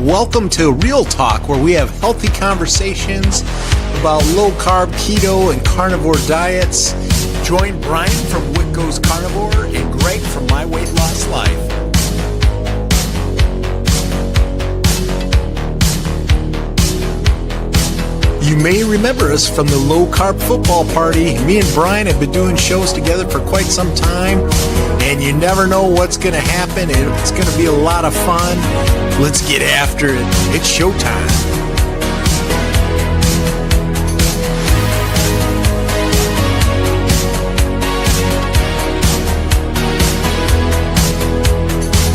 welcome to Real Talk, where we have healthy conversations about low carb, keto, and carnivore diets. Join Brian from Wick Goes Carnivore and Greg from My Weight Loss Life. You may remember us from the Low Carb Football Party. Me and Brian have been doing shows together for quite some time, and you never know what's going to happen. It's going to be a lot of fun. Let's get after it. It's showtime.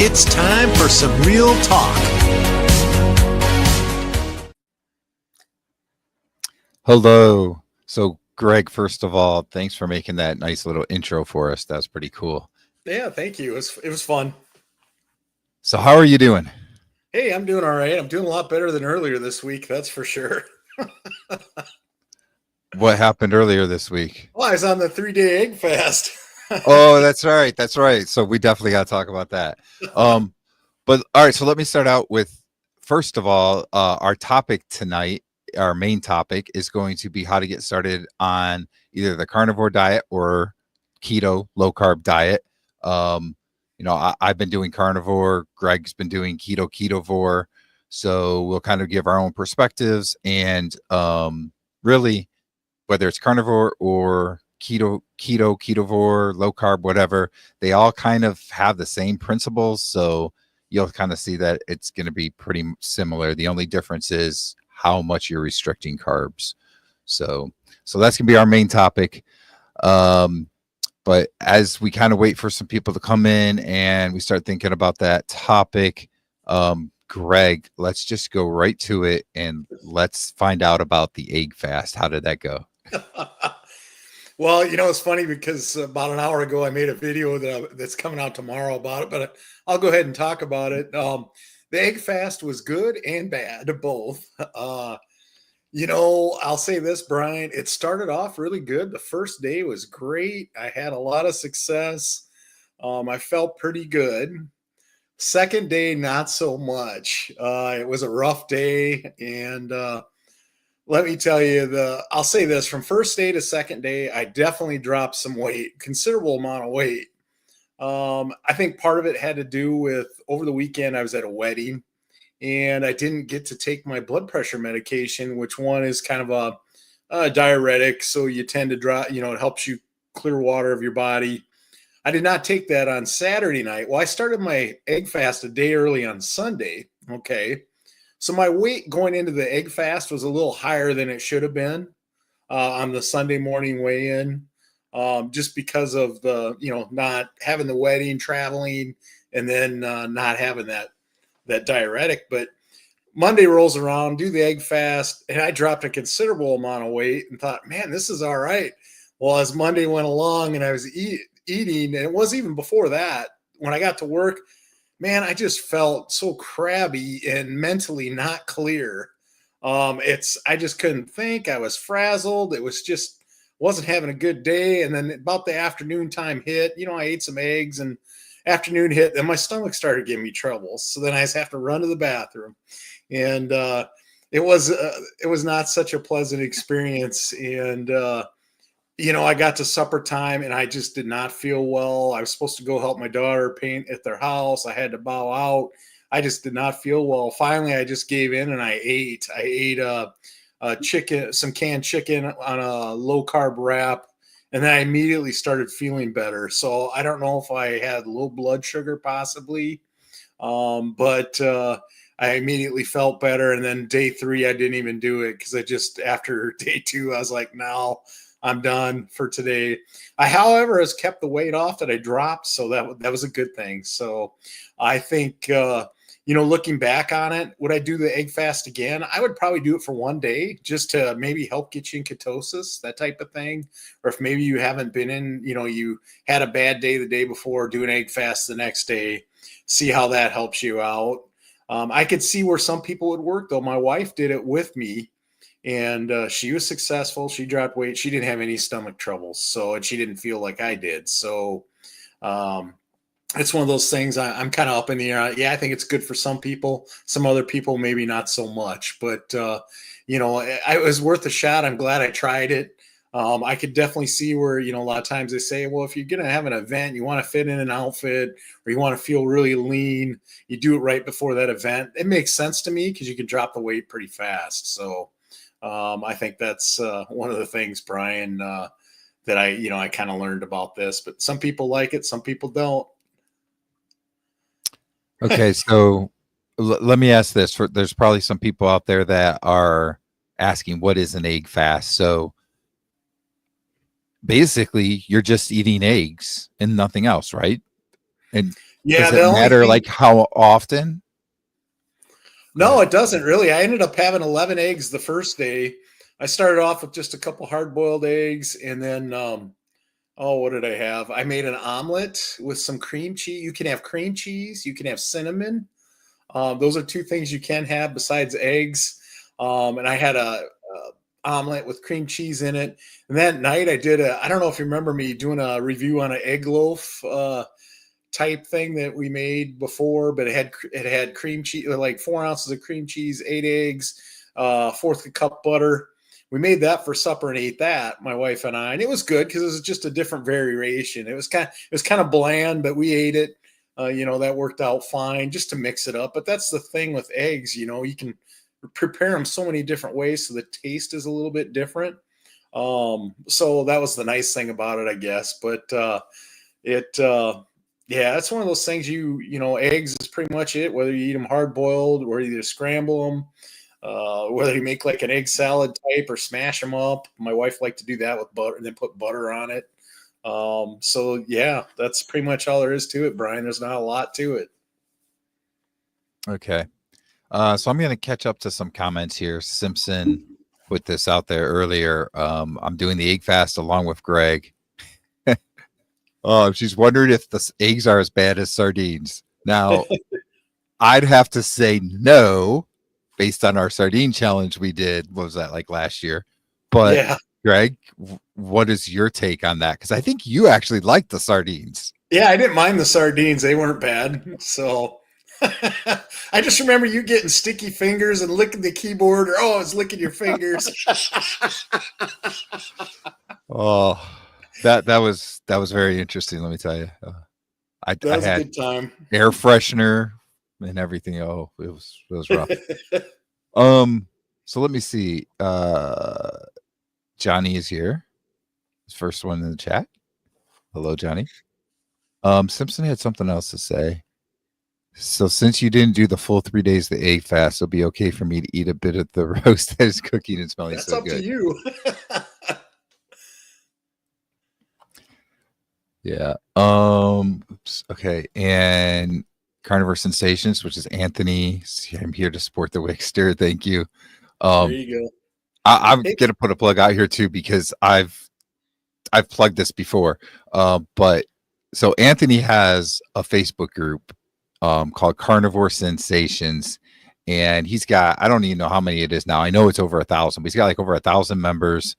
It's time for some real talk. Hello. So, Greg, first of all, thanks for making that nice little intro for us. That's pretty cool. Yeah, thank you. It was fun. So, how are you doing? Hey, I'm doing all right. I'm doing a lot better than earlier this week, that's for sure. What happened earlier this week? Well, I was on the 3-day egg fast. Oh, that's right. That's right. So we definitely got to talk about that. But all right. So let me start out with, first of all, our topic tonight. Our main topic is going to be how to get started on either the carnivore diet or keto, low carb diet. I've been doing carnivore. Greg's been doing ketovore. So we'll kind of give our own perspectives and really, whether it's carnivore or ketovore, low carb, whatever, they all kind of have the same principles. So you'll kind of see that it's going to be pretty similar. The only difference is how much you're restricting carbs. So that's gonna be our main topic. But as we kind of wait for some people to come in and we start thinking about that topic, Greg, let's just go right to it and let's find out about the egg fast. How did that go? Well, it's funny because about an hour ago I made a video that's coming out tomorrow about it, but I'll go ahead and talk about it. The egg fast was good and bad, both. I'll say this, Brian, it started off really good. The first day was great. I had a lot of success. I felt pretty good. Second day, not so much. It was a rough day. And let me tell you, I'll say this, from first day to second day, I definitely dropped some weight, considerable amount of weight. I think part of it had to do with over the weekend, I was at a wedding and I didn't get to take my blood pressure medication, which one is kind of a diuretic. So you tend to drop, it helps you clear water of your body. I did not take that on Saturday night. Well, I started my egg fast a day early on Sunday. Okay. So my weight going into the egg fast was a little higher than it should have been on the Sunday morning weigh-in. Just because of the, not having the wedding, traveling, and then not having that diuretic. But Monday rolls around, do the egg fast, and I dropped a considerable amount of weight and thought, man, this is all right. Well, as Monday went along and I was eating, and it was even before that, when I got to work, man, I just felt so crabby and mentally not clear. I just couldn't think. I was frazzled. It was just, wasn't having a good day. And then about the afternoon time hit, I ate some eggs and afternoon hit, and my stomach started giving me trouble. So then I just have to run to the bathroom. And it was not such a pleasant experience. And, I got to supper time and I just did not feel well. I was supposed to go help my daughter paint at their house. I had to bow out. I just did not feel well. Finally, I just gave in and I ate chicken, some canned chicken on a low carb wrap. And then I immediately started feeling better. So I don't know if I had low blood sugar possibly, but I immediately felt better. And then day 3, I didn't even do it because after day 2, I was like, no, I'm done for today. I, however, has kept the weight off that I dropped. So that was a good thing. So I think, looking back on it, would I do the egg fast again? I would probably do it for one day just to maybe help get you in ketosis, that type of thing. Or if maybe you haven't been in, you had a bad day the day before, do an egg fast the next day, see how that helps you out. I could see where some people would work, though. My wife did it with me, and she was successful. She dropped weight. She didn't have any stomach troubles, and she didn't feel like I did. So it's one of those things I'm kind of up in the air. Yeah, I think it's good for some people. Some other people, maybe not so much. But it was worth a shot. I'm glad I tried it. I could definitely see where a lot of times they say, well, if you're gonna have an event, you want to fit in an outfit, or you want to feel really lean, you do it right before that event. It makes sense to me because you can drop the weight pretty fast. So I think that's one of the things, Brian, that I kind of learned about this. But some people like it, some people don't. Okay, so let me ask this. There's probably some people out there that are asking what is an egg fast. So basically, you're just eating eggs and nothing else, right? And Yeah, does it the only matter thing. like how often? Go No, ahead. it doesn't really. I ended up having 11 eggs the first day. I started off with just a couple hard boiled eggs, and then what did I have? I made an omelet with some cream cheese. You can have cream cheese. You can have cinnamon. Those are two things you can have besides eggs. And I had a omelet with cream cheese in it. And that night I did I don't know if you remember me doing a review on an egg loaf type thing that we made before, but it had cream cheese, like 4 ounces of cream cheese, 8 eggs, fourth cup butter. We made that for supper and ate that, my wife and I, and it was good because it was just a different variation. It was kind of bland, but we ate it. That worked out fine just to mix it up. But that's the thing with eggs, you can prepare them so many different ways, so the taste is a little bit different. So that was the nice thing about it, I guess. But it yeah, that's one of those things. Eggs is pretty much it, whether you eat them hard boiled or you scramble them, whether you make like an egg salad type or smash them up. My wife liked to do that with butter and then put butter on it. So yeah, that's pretty much all there is to it, Brian. There's not a lot to it. Okay. So I'm going to catch up to some comments here. Simpson put this out there earlier. I'm doing the egg fast along with Greg. Oh, she's wondering if the eggs are as bad as sardines. Now, I'd have to say no, based on our sardine challenge we did. What was that, like last year? But Yeah. Greg, what is your take on that? Because I think you actually like the sardines. Yeah, I didn't mind the sardines. They weren't bad. So I just remember you getting sticky fingers and licking the keyboard, or I was licking your fingers. Oh, that was very interesting. Let me tell you, That I was a had good time. air freshener and everything. Oh, it was rough. Um, so let me see. Johnny is here. His first one in the chat. Hello, Johnny. Simpson had something else to say. So since you didn't do the full 3 days of the egg fast, it'll be okay for me to eat a bit of the roast that is cooking and smelling That's so up to good. you. Yeah. Oops, okay. And Carnivore Sensations, which is Anthony. I'm here to support the Wickster. Thank you. There Um, you go. I'm Hey, gonna put a plug out here too because I've plugged this before. But so Anthony has a Facebook group called Carnivore Sensations, and he's got, I don't even know how many it is now. I know it's over 1,000, but he's got like over 1,000 members.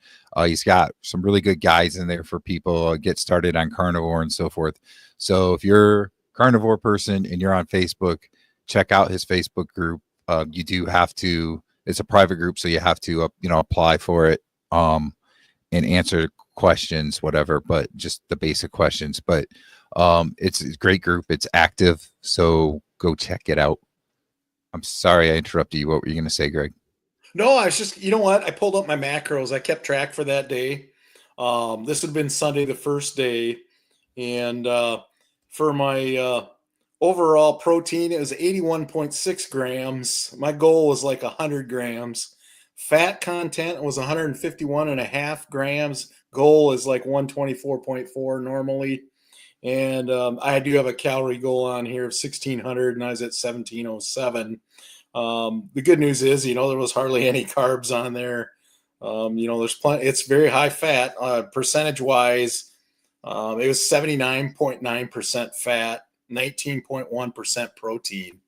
He's got some really good guides in there for people get started on carnivore and so forth. So if you're a carnivore person and you're on Facebook, check out his Facebook group. You do have to. It's a private group, so you have to apply for it. And answer questions, whatever, but just the basic questions. But it's a great group. It's active, so go check it out. I'm sorry I interrupted you. What were you going to say, Greg? no, I was just, you know what? I pulled up my macros. I kept track for that day. This had been Sunday, the first day. And for my overall protein, it was 81.6 grams. My goal was like 100 grams. Fat content was 151 and a half grams. Goal is like 124.4 normally. And I do have a calorie goal on here of 1600, and I was at 1707. The good news is, there was hardly any carbs on there. There's plenty. It's very high fat percentage wise. It was 79.9% fat, 19.1% protein.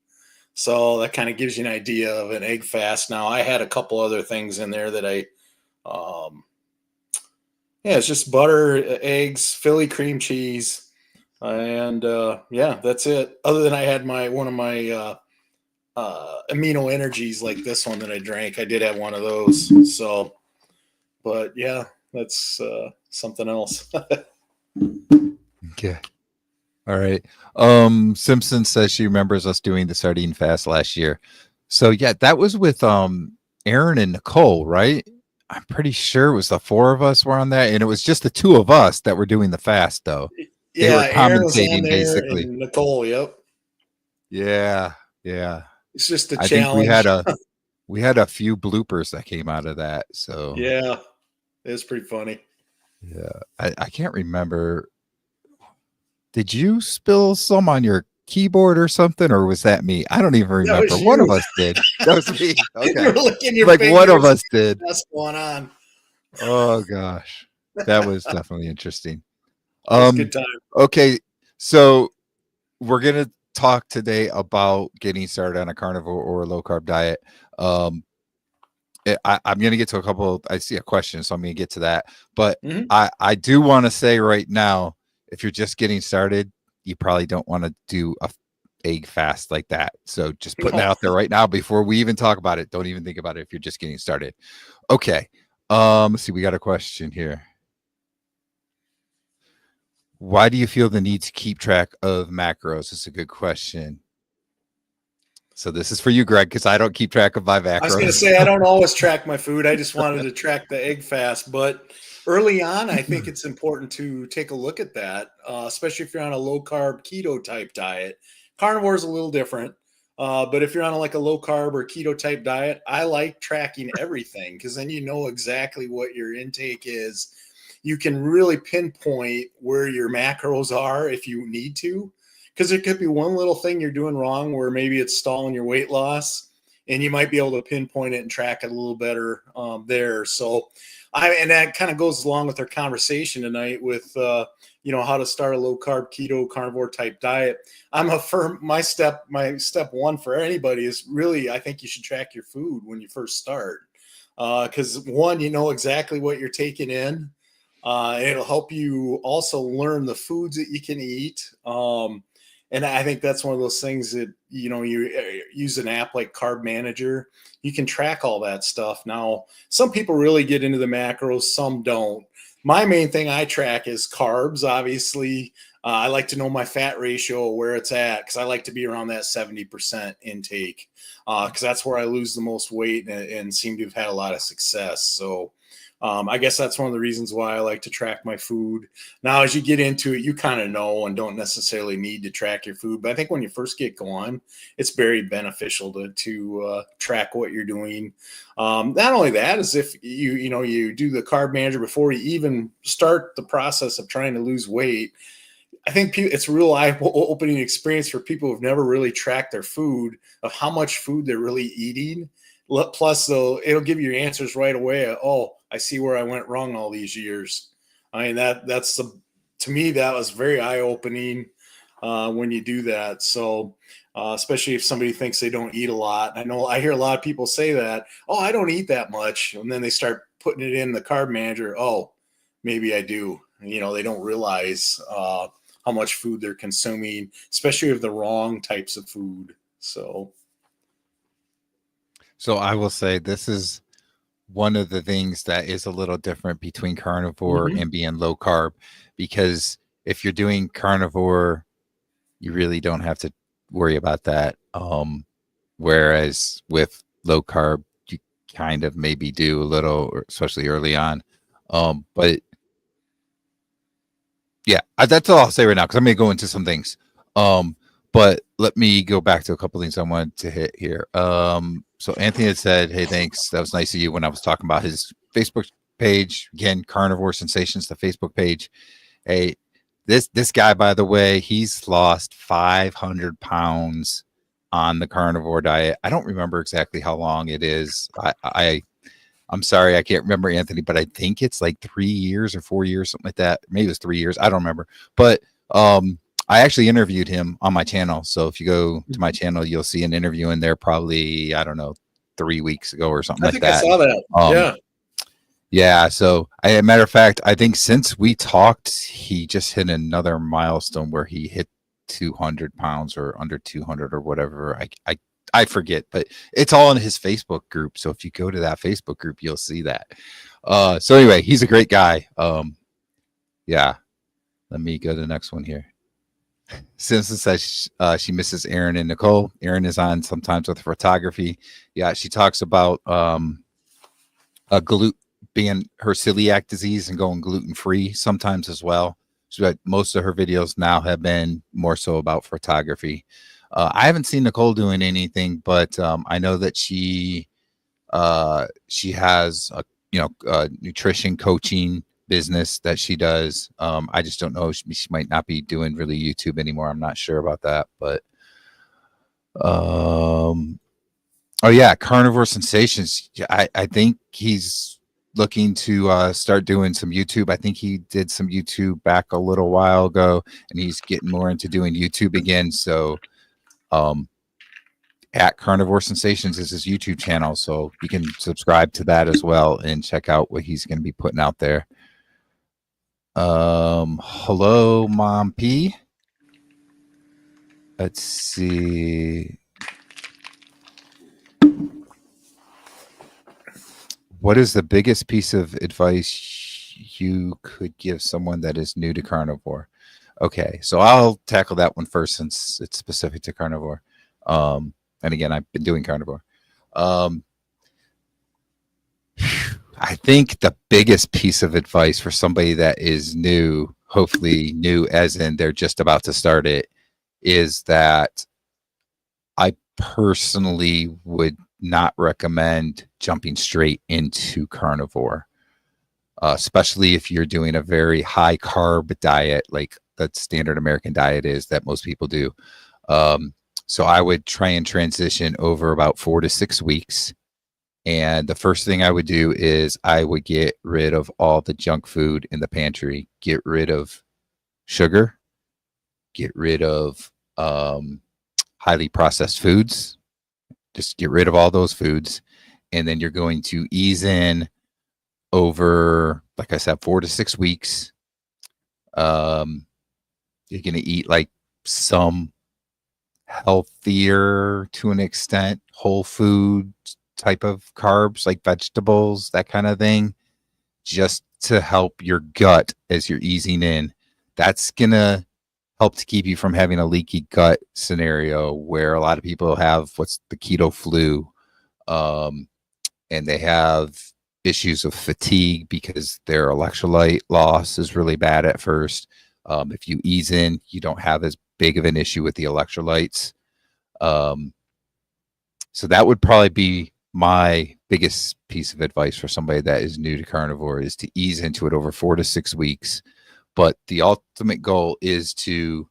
So that kind of gives you an idea of an egg fast. Now I had a couple other things in there that yeah, it's just butter, eggs, Philly cream cheese, And yeah, that's it. Other than I had one of my amino energies like this one that I drank. I did have one of those. So, but yeah, that's something else. Okay. All right. Simpson says she remembers us doing the sardine fast last year. So yeah, that was with Aaron and Nicole, right? I'm pretty sure it was the four of us were on that, and it was just the two of us that were doing the fast though. They were Yeah, Aaron was on commentating there basically. and Nicole. Yep. Yeah, yeah. It's just a I think we had challenge. a few bloopers that came out of that. So Yeah, it was pretty funny. yeah, I can't remember. Did you spill some on your keyboard or something, or was that me? I don't even That remember. was One of you. us did. That was me. You Okay. were licking your Like one of fingers. us did. What's going on? Oh gosh. That was definitely interesting. It was a good time. Okay. So we're gonna talk today about getting started on a carnivore or a low carb diet. I'm going to get to a couple. I see a question, so I'm going to get to that. But I do want to say right now, if you're just getting started, you probably don't want to do a egg fast like that. So just putting that out there right now before we even talk about it. Don't even think about it if you're just getting started. Okay. Let's see. We got a question here. Why do you feel the need to keep track of macros? It's a good question. So this is for you, Greg, because I don't keep track of my macros. I was going to say, I don't always track my food. I just wanted to track the egg fast. But early on, I think it's important to take a look at that, especially if you're on a low carb keto type diet. Carnivore is a little different. But if you're on like a low carb or keto type diet, I like tracking everything because then you know exactly what your intake is. You can really pinpoint where your macros are if you need to. Because it could be one little thing you're doing wrong where maybe it's stalling your weight loss, and you might be able to pinpoint it and track it a little better there. So, and that kind of goes along with our conversation tonight with how to start a low carb keto carnivore type diet. My step one for anybody is really, I think you should track your food when you first start, because one, you know exactly what you're taking in. It'll help you also learn the foods that you can eat. And I think that's one of those things that, you use an app like Carb Manager. You can track all that stuff. Now, some people really get into the macros, some don't. My main thing I track is carbs, obviously. I like to know my fat ratio, where it's at, because I like to be around that 70% intake, because that's where I lose the most weight and seem to have had a lot of success. So I guess that's one of the reasons why I like to track my food. Now, as you get into it, you kind of know and don't necessarily need to track your food. But I think when you first get going, it's very beneficial to track what you're doing. Not only that, is if you do the carb manager before you even start the process of trying to lose weight. I think it's a real eye-opening experience for people who've never really tracked their food, of how much food they're really eating. Plus, though, it'll give you your answers right away. Oh, I see where I went wrong all these years. I mean, to me, that was very eye-opening when you do that. So, especially if somebody thinks they don't eat a lot. I hear a lot of people say that, oh, I don't eat that much. And then they start putting it in the carb manager. Oh, maybe I do. They don't realize how much food they're consuming, especially of the wrong types of food. So I will say this is one of the things that is a little different between carnivore and being low carb, because if you're doing carnivore, you really don't have to worry about that. Whereas with low carb, you kind of maybe do a little, especially early on. But yeah, that's all I'll say right now, because I'm going to go into some things. But let me go back to a couple things I wanted to hit here. So Anthony had said, hey, thanks. That was nice of you, when I was talking about his Facebook page. Again, Carnivore Sensations, the Facebook page. Hey, this guy, by the way, he's lost 500 pounds on the carnivore diet. I don't remember exactly how long it is. I'm sorry, I can't remember, Anthony, but I think it's like 3 years or 4 years, something like that. Maybe it was 3 years. I don't remember. But I actually interviewed him on my channel. So if you go to my channel, you'll see an interview in there probably, I don't know, 3 weeks ago or something like that. I saw that. Yeah. Yeah. So, matter of fact, I think since we talked, he just hit another milestone where he hit 200 pounds or under 200 or whatever. I forget, but it's all in his Facebook group. So if you go to that Facebook group, you'll see that. So anyway, he's a great guy. Yeah. Let me go to the next one here. Simpson says she misses Aaron and Nicole. Aaron is on sometimes with photography. Yeah, she talks about being her celiac disease and going gluten free sometimes as well. So most of her videos now have been more so about photography. I haven't seen Nicole doing anything, but I know that she has a nutrition coaching business that she does. I just don't know. She might not be doing really YouTube anymore. I'm not sure about that, but oh yeah, Carnivore Sensations. I think he's looking to start doing some YouTube. I think he did some YouTube back a little while ago, and he's getting more into doing YouTube again. So, at Carnivore Sensations is his YouTube channel, so you can subscribe to that as well and check out what he's going to be putting out there. Hello, Mom P. Let's see. What is the biggest piece of advice you could give someone that is new to carnivore? Okay, so I'll tackle that one first since it's specific to carnivore. And again, I've been doing carnivore. I think the biggest piece of advice for somebody that is new, hopefully new as in they're just about to start it, is that I personally would not recommend jumping straight into carnivore, especially if you're doing a very high carb diet like the standard American diet is that most people do. So I would try and transition over about 4 to 6 weeks. And the first thing I would do is I would get rid of all the junk food in the pantry, get rid of sugar, get rid of highly processed foods, just get rid of all those foods. And then you're going to ease in over, like I said, 4 to 6 weeks. You're going to eat like some healthier to an extent, whole food type of carbs like vegetables, that kind of thing, just to help your gut as you're easing in. That's gonna help to keep you from having a leaky gut scenario where a lot of people have what's the keto flu, and they have issues of fatigue because their electrolyte loss is really bad at first. If you ease in, you don't have as big of an issue with the electrolytes. So that would probably be my biggest piece of advice for somebody that is new to carnivore, is to ease into it over 4 to 6 weeks. But the ultimate goal is to,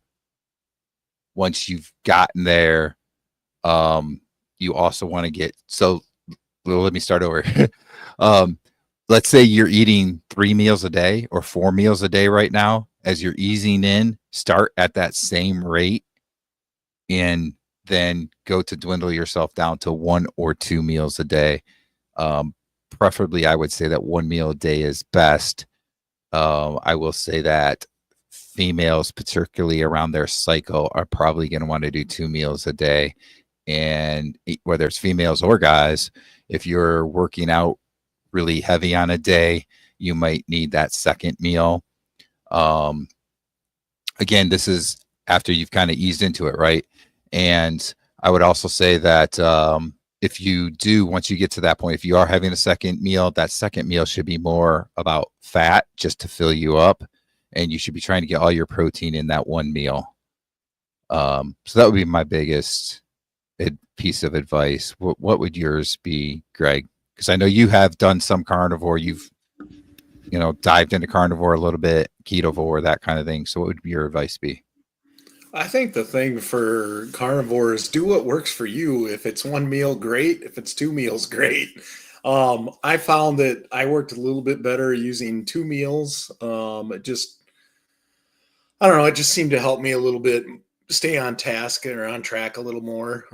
once you've gotten there, you also want to get, so well, let me start over. Let's say you're eating 3 meals a day or 4 meals a day right now. As you're easing in, start at that same rate and then go to dwindle yourself down to 1 or 2 meals a day. Preferably, I would say that 1 meal a day is best. I will say that females, particularly around their cycle, are probably going to want to do 2 meals a day. And whether it's females or guys, if you're working out really heavy on a day, you might need that second meal. Again, this is after you've kind of eased into it, right? And I would also say that if you do, once you get to that point, if you are having a second meal, that second meal should be more about fat just to fill you up. And you should be trying to get all your protein in that one meal. So that would be my biggest piece of advice. What would yours be, Greg? Because I know you have done some carnivore. You've, dived into carnivore a little bit, ketovore, that kind of thing. So what would your advice be? I think the thing for carnivore is do what works for you. If it's 1 meal, great. If it's 2 meals, great. I found that I worked a little bit better using 2 meals. I don't know, it just seemed to help me a little bit stay on task or on track a little more.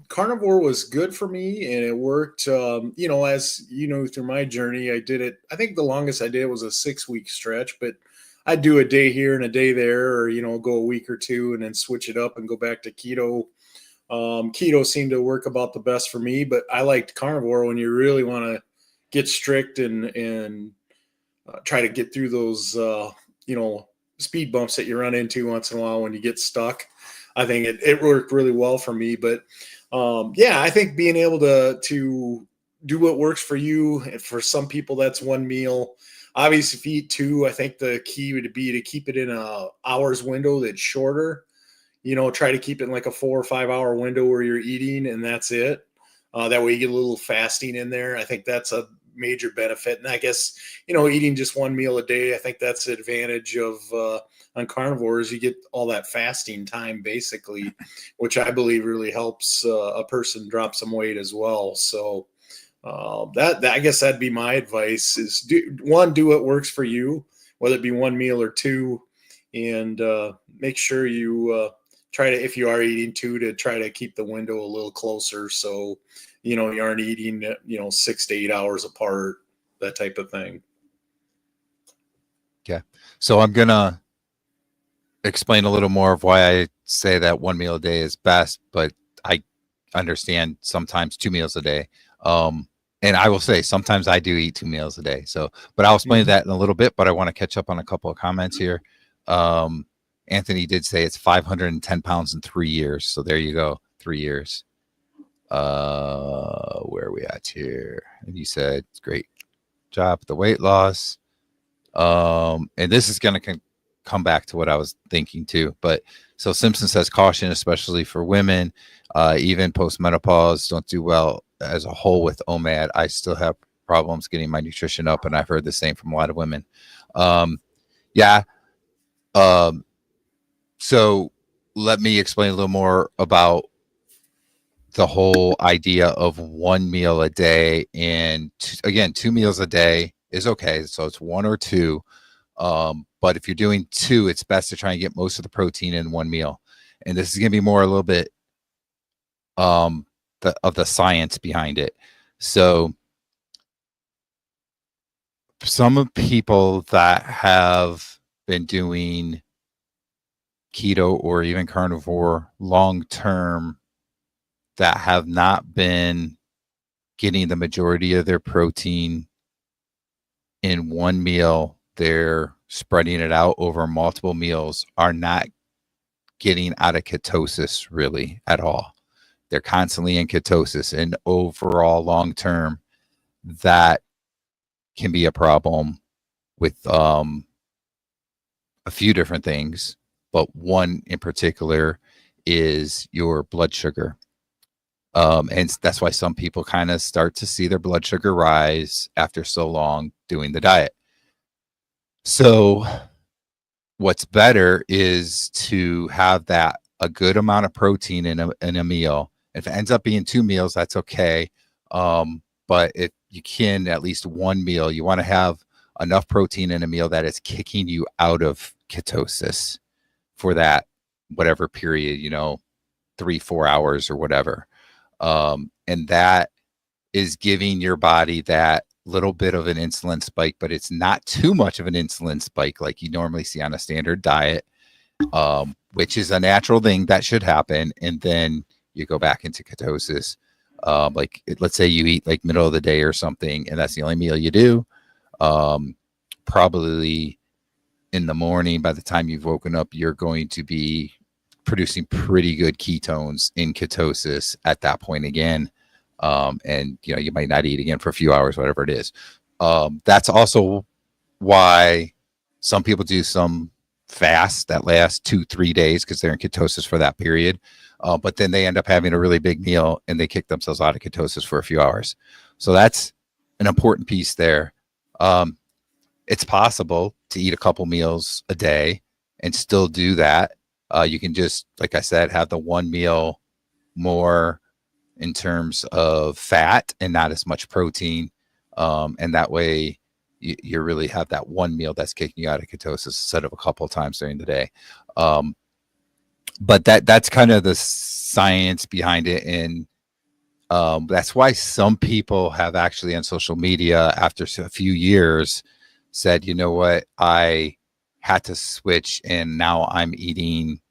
Carnivore was good for me and it worked. As you know, through my journey, I did it. I think the longest I did was a 6 week stretch, but I'd do a day here and a day there, or, go a week or two and then switch it up and go back to keto. Keto seemed to work about the best for me, but I liked carnivore when you really want to get strict and try to get through those, speed bumps that you run into once in a while when you get stuck. I think it worked really well for me. But I think being able to do what works for you. And for some people, that's one meal. Obviously, if you eat two, I think the key would be to keep it in a hours window that's shorter. Try to keep it in like a 4 or 5 hour window where you're eating, and that's it. That way you get a little fasting in there. I think that's a major benefit. And I guess, eating just one meal a day, I think that's the advantage of on carnivores. You get all that fasting time basically, which I believe really helps a person drop some weight as well. So that I guess that'd be my advice is do what works for you, whether it be one meal or two, and make sure you try to, if you are eating two, to try to keep the window a little closer. So, you aren't eating, 6 to 8 hours apart, that type of thing. Okay. So I'm going to explain a little more of why I say that one meal a day is best, but I understand sometimes 2 meals a day. And I will say sometimes I do eat 2 meals a day. So, but I'll explain that in a little bit, but I want to catch up on a couple of comments here. Anthony did say it's 510 pounds in 3 years. So there you go. 3 years. Where are we at here? And he said, great job with the weight loss. And this is going to come back to what I was thinking too. But so Simpson says caution, especially for women, even post-menopause, don't do well as a whole with OMAD. I still have problems getting my nutrition up, and I've heard the same from a lot of women. So let me explain a little more about the whole idea of one meal a day. And again, 2 meals a day is okay. So it's 1 or 2. But if you're doing 2, it's best to try and get most of the protein in one meal. And this is going to be more a little bit of the science behind it. So some people that have been doing keto or even carnivore long term that have not been getting the majority of their protein in one meal, they're spreading it out over multiple meals, are not getting out of ketosis really at all. They're constantly in ketosis, and overall long term, that can be a problem with a few different things, but one in particular is your blood sugar. And that's why some people kind of start to see their blood sugar rise after so long doing the diet. So what's better is to have that a good amount of protein in a meal. If it ends up being 2 meals, that's okay. But if you can, at least one meal, you want to have enough protein in a meal that is kicking you out of ketosis for that whatever period, 3-4 hours or whatever. And that is giving your body that little bit of an insulin spike, but it's not too much of an insulin spike like you normally see on a standard diet, which is a natural thing that should happen. And then you go back into ketosis. Let's say you eat like middle of the day or something, and that's the only meal you do. Probably in the morning, by the time you've woken up, you're going to be producing pretty good ketones in ketosis at that point again. And you might not eat again for a few hours, whatever it is. That's also why some people do some fast that lasts 2-3 days because they're in ketosis for that period. But then they end up having a really big meal and they kick themselves out of ketosis for a few hours. So that's an important piece there. It's possible to eat a couple meals a day and still do that. You can just, like I said, have the one meal more in terms of fat and not as much protein. And that way you really have that one meal that's kicking you out of ketosis instead of a couple of times during the day. but that's kind of the science behind it. And that's why some people have actually on social media after a few years said, you know what, I had to switch and now I'm eating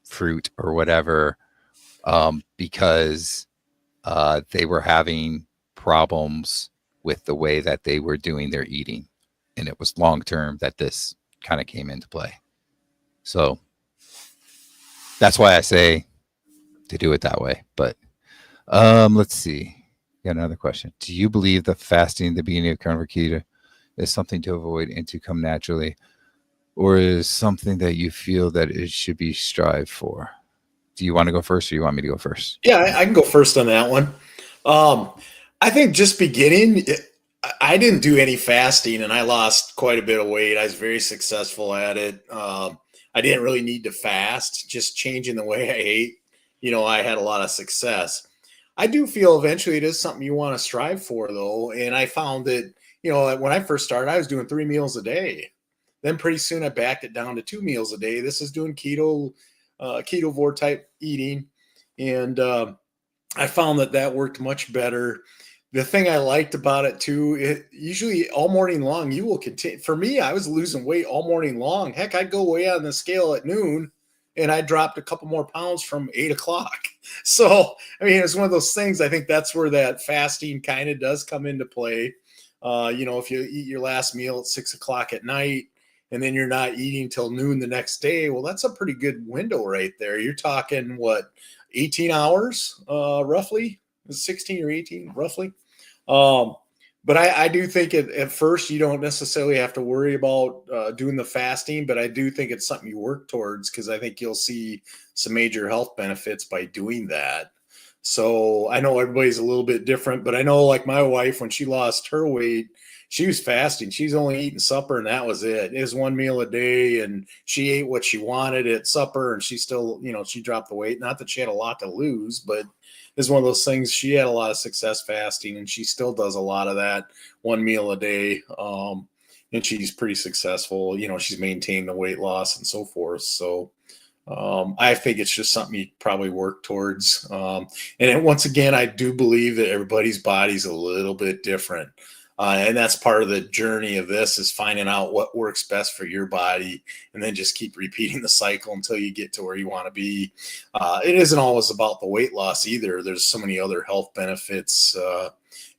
fruit or whatever, because they were having problems with the way that they were doing their eating. And it was long term that this kind of came into play. So that's why I say to do it that way. But let's see. Got another question. Do you believe that fasting at the beginning of carnivore keto is something to avoid and to come naturally, or is something that you feel that it should be strived for? Do you want to go first, or you want me to go first? Yeah, I can go first on that one. I think just beginning, I didn't do any fasting and I lost quite a bit of weight. I was very successful at it. I didn't really need to fast, just changing the way I ate. I had a lot of success. I do feel eventually it is something you want to strive for, though. And I found that, when I first started, I was doing 3 meals a day. Then pretty soon I backed it down to 2 meals a day. This is doing ketovore type eating. And I found that worked much better. The thing I liked about it too, usually all morning long, you will continue. For me, I was losing weight all morning long. Heck, I'd go way on the scale at noon and I dropped a couple more pounds from 8 o'clock. So, I mean, it's one of those things. I think that's where that fasting kind of does come into play. If you eat your last meal at 6 o'clock at night and then you're not eating till noon the next day, well, that's a pretty good window right there. You're talking 18 hours, roughly 16 or 18 roughly. But I do think at first you don't necessarily have to worry about doing the fasting, but I do think it's something you work towards because I think you'll see some major health benefits by doing that. So I know everybody's a little bit different, but I know like my wife, when she lost her weight, she was fasting. She's only eating supper and that was it. It was 1 meal a day and she ate what she wanted at supper and she still, she dropped the weight. Not that she had a lot to lose, but it's one of those things. She had a lot of success fasting and she still does a lot of that 1 meal a day. And she's pretty successful. She's maintained the weight loss and so forth. So I think it's just something you probably work towards. And once again, I do believe that everybody's body's a little bit different. And that's part of the journey of this is finding out what works best for your body and then just keep repeating the cycle until you get to where you want to be. It isn't always about the weight loss either. There's so many other health benefits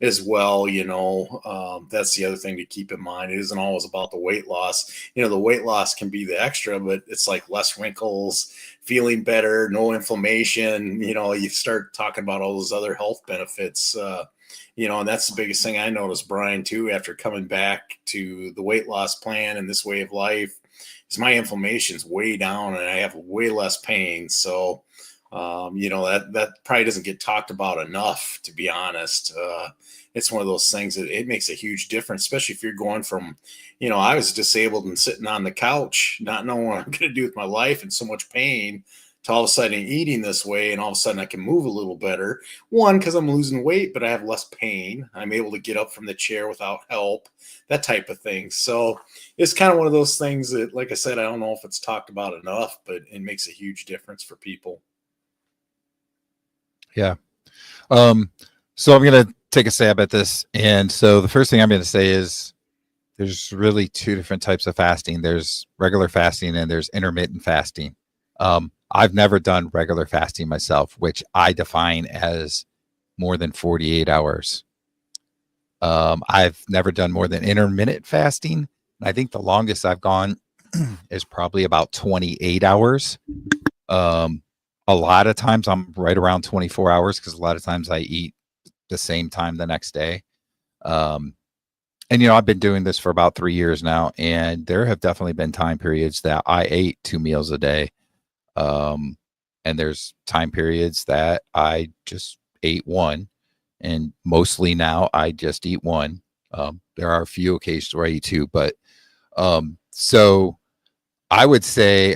as well. That's the other thing to keep in mind. It isn't always about the weight loss. The weight loss can be the extra, but it's like less wrinkles, feeling better, no inflammation. You start talking about all those other health benefits. And that's the biggest thing I noticed, Brian, too, after coming back to the weight loss plan and this way of life, is my inflammation's way down and I have way less pain. So, that probably doesn't get talked about enough, to be honest. It's one of those things that it makes a huge difference, especially if you're going from, I was disabled and sitting on the couch, not knowing what I'm going to do with my life and so much pain, to all of a sudden eating this way and all of a sudden I can move a little better. One, because I'm losing weight, but I have less pain. I'm able to get up from the chair without help, that type of thing. So it's kind of one of those things that, like I said, I don't know if it's talked about enough, but it makes a huge difference for people. Yeah. So I'm going to take a stab at this. And so the first thing I'm going to say is there's really two different types of fasting. There's regular fasting and there's intermittent fasting. I've never done regular fasting myself, which I define as more than 48 hours. I've never done more than intermittent fasting. I think the longest I've gone is probably about 28 hours. A lot of times I'm right around 24 hours because a lot of times I eat the same time the next day. And, I've been doing this for about 3 years now, and there have definitely been time periods that I ate 2 meals a day. And there's time periods that I just ate one, and mostly now I just eat one. There are a few occasions where I eat two, but so I would say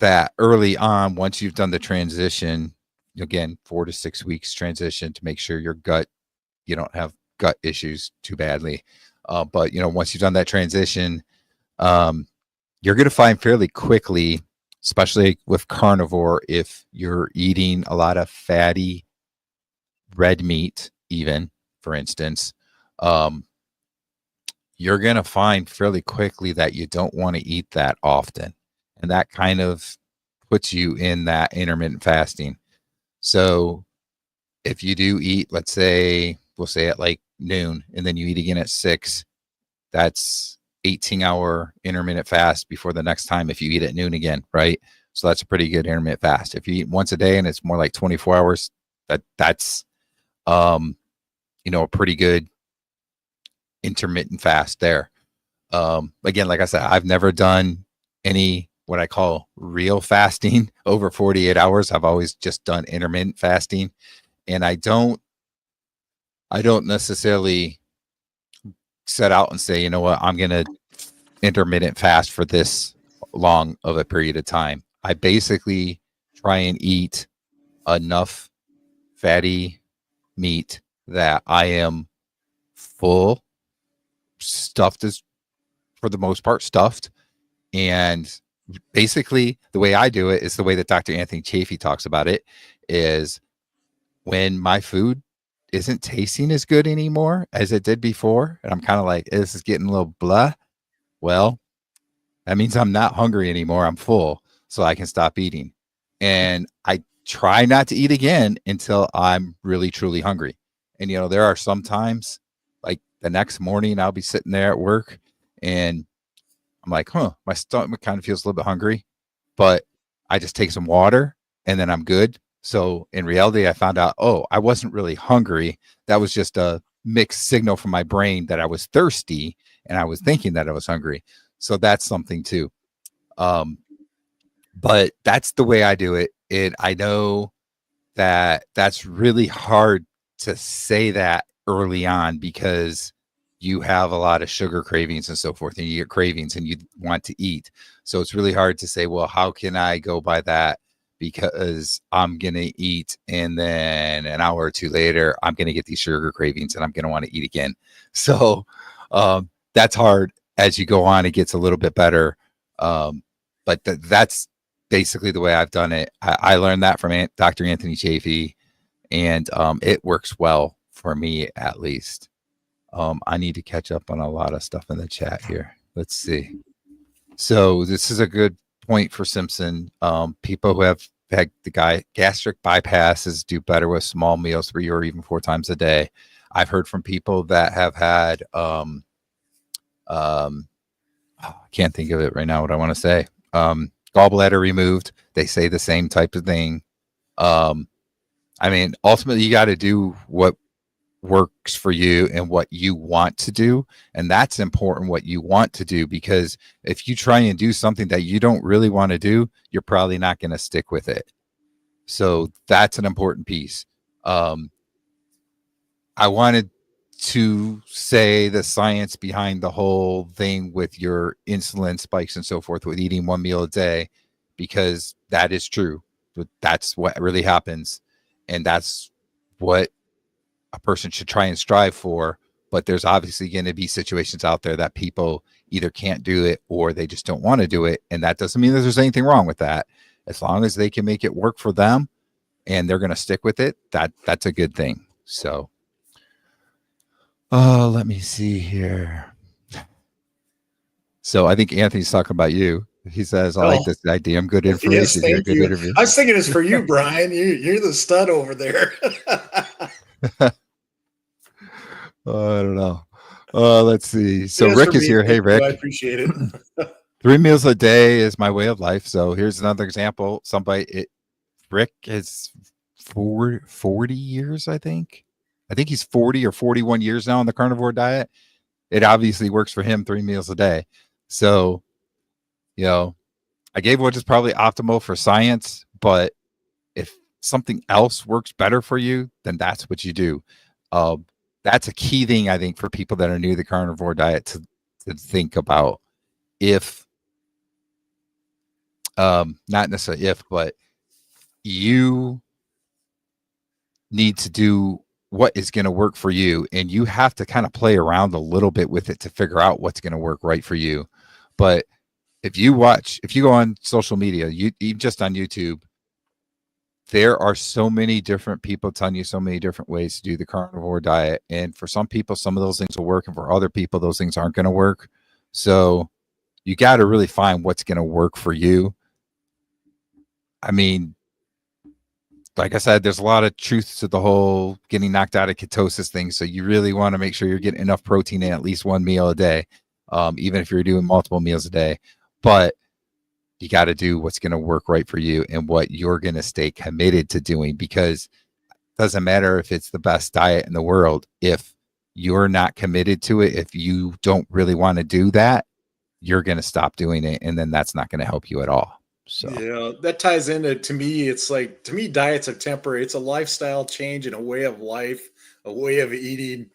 that early on, once you've done the transition, again, 4 to 6 weeks transition to make sure you don't have gut issues too badly. But once you've done that transition, you're going to find fairly quickly especially with carnivore, if you're eating a lot of fatty red meat, even for instance, um, you're going to find fairly quickly that you don't want to eat that often. And that kind of puts you in that intermittent fasting. So if you do eat, let's say, we'll say at like noon, and then you eat again at 6, that's 18-hour intermittent fast before the next time if you eat at noon again, right? So that's a pretty good intermittent fast. If you eat once a day and it's more like 24 hours, that's a pretty good intermittent fast there. Again, like I said, I've never done any what I call real fasting over 48 hours. I've always just done intermittent fasting, and I don't necessarily set out and say, you know what, I'm going to intermittent fast for this long of a period of time. I basically try and eat enough fatty meat that I am full, stuffed, is for the most part stuffed. And basically the way I do it is the way that Dr. Anthony Chafee talks about it, is when my food isn't tasting as good anymore as it did before, and I'm kind of like, this is getting a little blah. Well, that means I'm not hungry anymore. I'm full, so I can stop eating. And I try not to eat again until I'm really, truly hungry. And, there are some times, like the next morning, I'll be sitting there at work and I'm like, my stomach kind of feels a little bit hungry, but I just take some water and then I'm good. So in reality, I found out, I wasn't really hungry. That was just a mixed signal from my brain that I was thirsty and I was thinking that I was hungry. So that's something too. But that's the way I do it. And I know that that's really hard to say that early on because you have a lot of sugar cravings and so forth, and you get cravings and you want to eat. So it's really hard to say, well, how can I go by that? Because I'm going to eat and then an hour or two later, I'm going to get these sugar cravings and I'm going to want to eat again. So that's hard. As you go on, it gets a little bit better. But that's basically the way I've done it. I learned that from Dr. Anthony Chafee, and it works well for me, at least. I need to catch up on a lot of stuff in the chat here. Let's see. So this is a good point for Simpson. People who have had the gastric bypasses do better with small meals 3 or even 4 times a day. I've heard from people that have had, I can't think of it right now, what I want to say. Gallbladder removed. They say the same type of thing. Ultimately, you got to do what works for you and what you want to do. And that's important, what you want to do, because if you try and do something that you don't really want to do, you're probably not going to stick with it. So that's an important piece. I wanted to say the science behind the whole thing with your insulin spikes and so forth with eating 1 meal a day, because that is true. But that's what really happens. And that's what a person should try and strive for. But there's obviously going to be situations out there that people either can't do it or they just don't want to do it. And that doesn't mean that there's anything wrong with that. As long as they can make it work for them and they're going to stick with it, that's a good thing. So, let me see here. So I think Anthony's talking about you. He says, I like this idea. I'm good information. Yes, thank you. Interview. I was thinking it's for you, Brian. You're the stud over there. I don't know. Let's see. So Rick is here. Hey, Rick. I appreciate it. 3 meals a day is my way of life. So here's another example. Rick is 40 years, I think. I think he's 40 or 41 years now on the carnivore diet. It obviously works for him, 3 meals a day. So, I gave what is probably optimal for science, but if something else works better for you, then that's what you do. That's a key thing, I think, for people that are new to the carnivore diet to think about. If, not necessarily if, but you need to do what is going to work for you, and you have to kind of play around a little bit with it to figure out what's going to work right for you. But if you go on social media, even just on YouTube, there are so many different people telling you so many different ways to do the carnivore diet. And for some people, some of those things will work. And for other people, those things aren't going to work. So you got to really find what's going to work for you. I mean, like I said, there's a lot of truth to the whole getting knocked out of ketosis thing. So you really want to make sure you're getting enough protein in at least one meal a day, even if you're doing multiple meals a day. But you got to do what's going to work right for you and what you're going to stay committed to doing, because it doesn't matter if it's the best diet in the world. If you're not committed to it, if you don't really want to do that, you're going to stop doing it. And then that's not going to help you at all. So, Yeah, that ties into, to me, it's like, to me, diets are temporary. It's a lifestyle change and a way of life, a way of eating.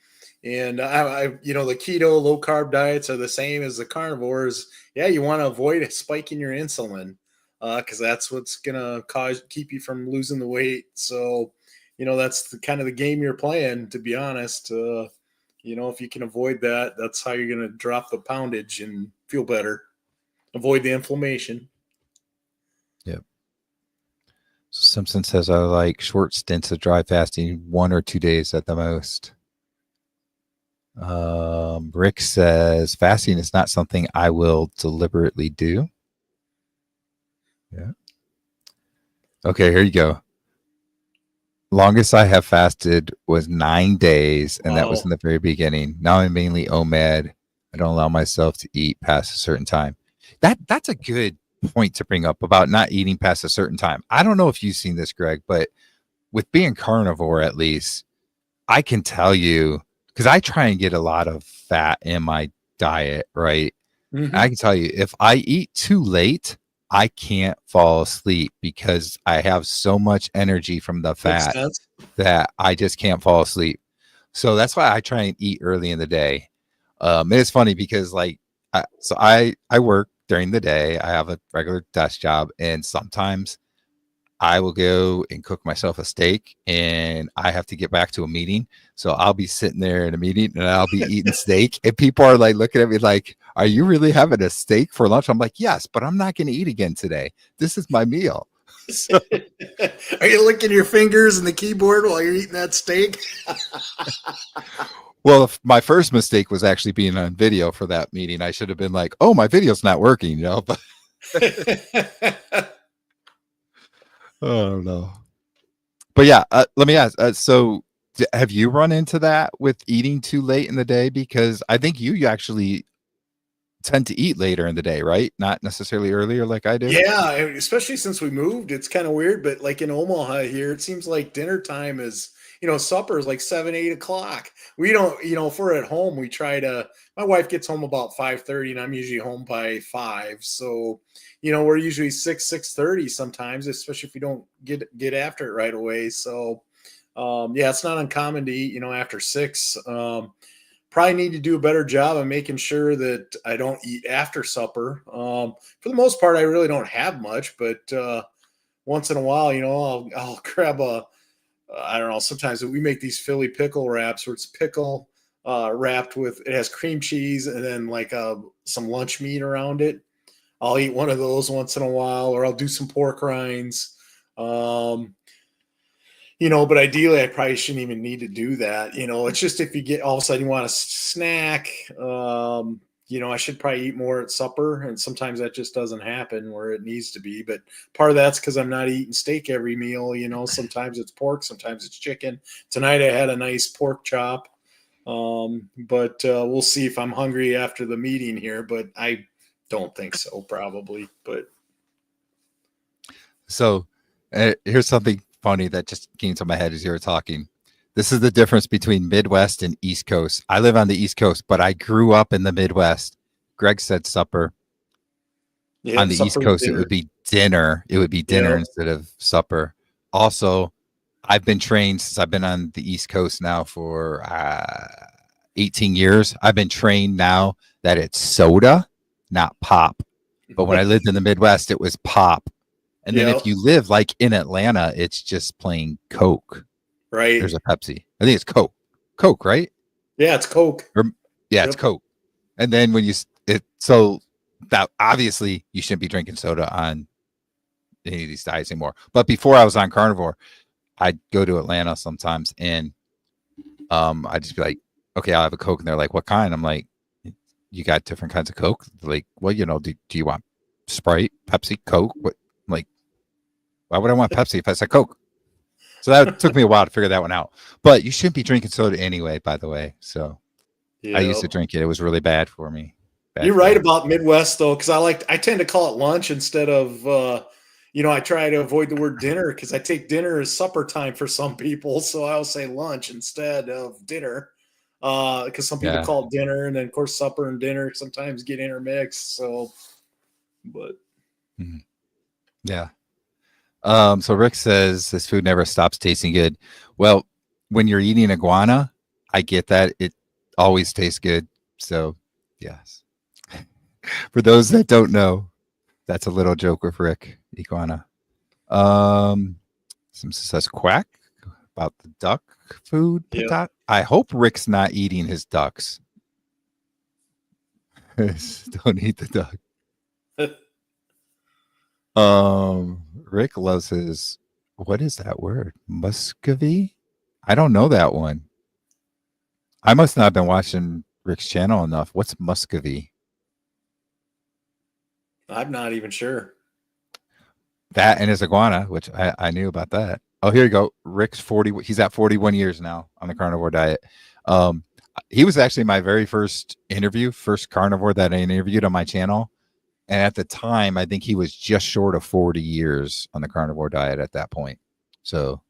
And the keto, low carb diets are the same as the carnivores. Yeah, you want to avoid a spike in your insulin because that's what's gonna keep you from losing the weight. So, that's kind of the game you're playing, to be honest. If you can avoid that, that's how you're gonna drop the poundage and feel better. Avoid the inflammation. yep. Simpson says I like short stints of dry fasting, 1 or 2 days at the most. Rick says fasting is not something I will deliberately do. Yeah. Okay, here you go. Longest I have fasted was 9 days, and that was in the very beginning. Now I'm mainly OMAD. I don't allow myself to eat past a certain time. That's a good point to bring up about not eating past a certain time. I don't know if you've seen this, Greg, but with being carnivore, at least, I can tell you, because I try and get a lot of fat in my diet, right? Mm-hmm. I can tell you, if I eat too late, I can't fall asleep because I have so much energy from the fat that I just can't fall asleep. So that's why I try and eat early in the day. And it's funny because I work during the day. I have a regular desk job, and sometimes I will go and cook myself a steak, and I have to get back to a meeting. So I'll be sitting there in a meeting and I'll be eating steak, and people are like looking at me like, "Are you really having a steak for lunch?" I'm like, "Yes, but I'm not going to eat again today. This is my meal." So, are you licking your fingers in the keyboard while you're eating that steak? well, my first mistake was actually being on video for that meeting. I should have been like, "Oh, my video's not working," But oh no. But yeah, let me ask. So, have you run into that with eating too late in the day? Because I think you actually tend to eat later in the day, right? Not necessarily earlier like I do. Yeah, especially since we moved, it's kind of weird. But like in Omaha here, it seems like dinner time is, supper is like 7, 8 o'clock. We don't, if we're at home, we try to. My wife gets home about 5:30, and I'm usually home by 5. So, we're usually 6:30 sometimes, especially if we don't get after it right away. So, yeah, it's not uncommon to eat, after 6. Probably need to do a better job of making sure that I don't eat after supper. For the most part, I really don't have much, but once in a while, I'll grab I don't know. Sometimes we make these Philly pickle wraps where it's pickle wrapped with, it has cream cheese and then like some lunch meat around it. I'll eat one of those once in a while, or I'll do some pork rinds. But ideally I probably shouldn't even need to do that. It's just if you get all of a sudden you want a snack, I should probably eat more at supper. And sometimes that just doesn't happen where it needs to be. But part of that's because I'm not eating steak every meal. Sometimes it's pork, sometimes it's chicken. Tonight I had a nice pork chop. But we'll see if I'm hungry after the meeting here, but I don't think so, probably. But So here's something funny that just came to my head as you were talking. This is the difference between Midwest and East Coast. I live on the East Coast, but I grew up in the Midwest. Greg said supper. yeah, On the East Coast, it would be dinner. It would be dinner instead of supper. Also, I've been trained since I've been on the East Coast now for 18 years. I've been trained now that it's soda, not pop. But when I lived in the Midwest, it was pop. And then if you live like in Atlanta, it's just plain Coke. Right. There's a Pepsi. I think it's Coke. Coke, right? Yeah, it's Coke. It's Coke. And then when so that obviously you shouldn't be drinking soda on any of these diets anymore. But before I was on carnivore, I'd go to Atlanta sometimes, and I'd just be like, okay, I'll have a Coke. And they're like, what kind? I'm like, you got different kinds of Coke? They're like, well, do you want Sprite, Pepsi, Coke? What? I'm like, why would I want Pepsi if I said Coke? So that took me a while to figure that one out. But you shouldn't be drinking soda anyway, by the way. So I used to drink it. It was really bad for me. You're right about Midwest though, because I tend to call it lunch instead of I try to avoid the word dinner because I take dinner as supper time for some people. So I'll say lunch instead of dinner. Because some people call it dinner, and then of course supper and dinner sometimes get intermixed. So but yeah. So Rick says this food never stops tasting good. Well, when you're eating iguana, I get that it always tastes good. So yes. For those that don't know, that's a little joke with Rick, iguana. Some says quack about the duck food. Yep. I hope Rick's not eating his ducks. Don't eat the duck. Rick loves his, what is that word? Muscovy? I don't know that one. I must not have been watching Rick's channel enough. What's Muscovy? I'm not even sure. That and his iguana, which I knew about that. Oh, here you go. Rick's 40. He's at 41 years now on the carnivore diet. He was actually my very first carnivore that I interviewed on my channel. And at the time, I think he was just short of 40 years on the carnivore diet at that point. So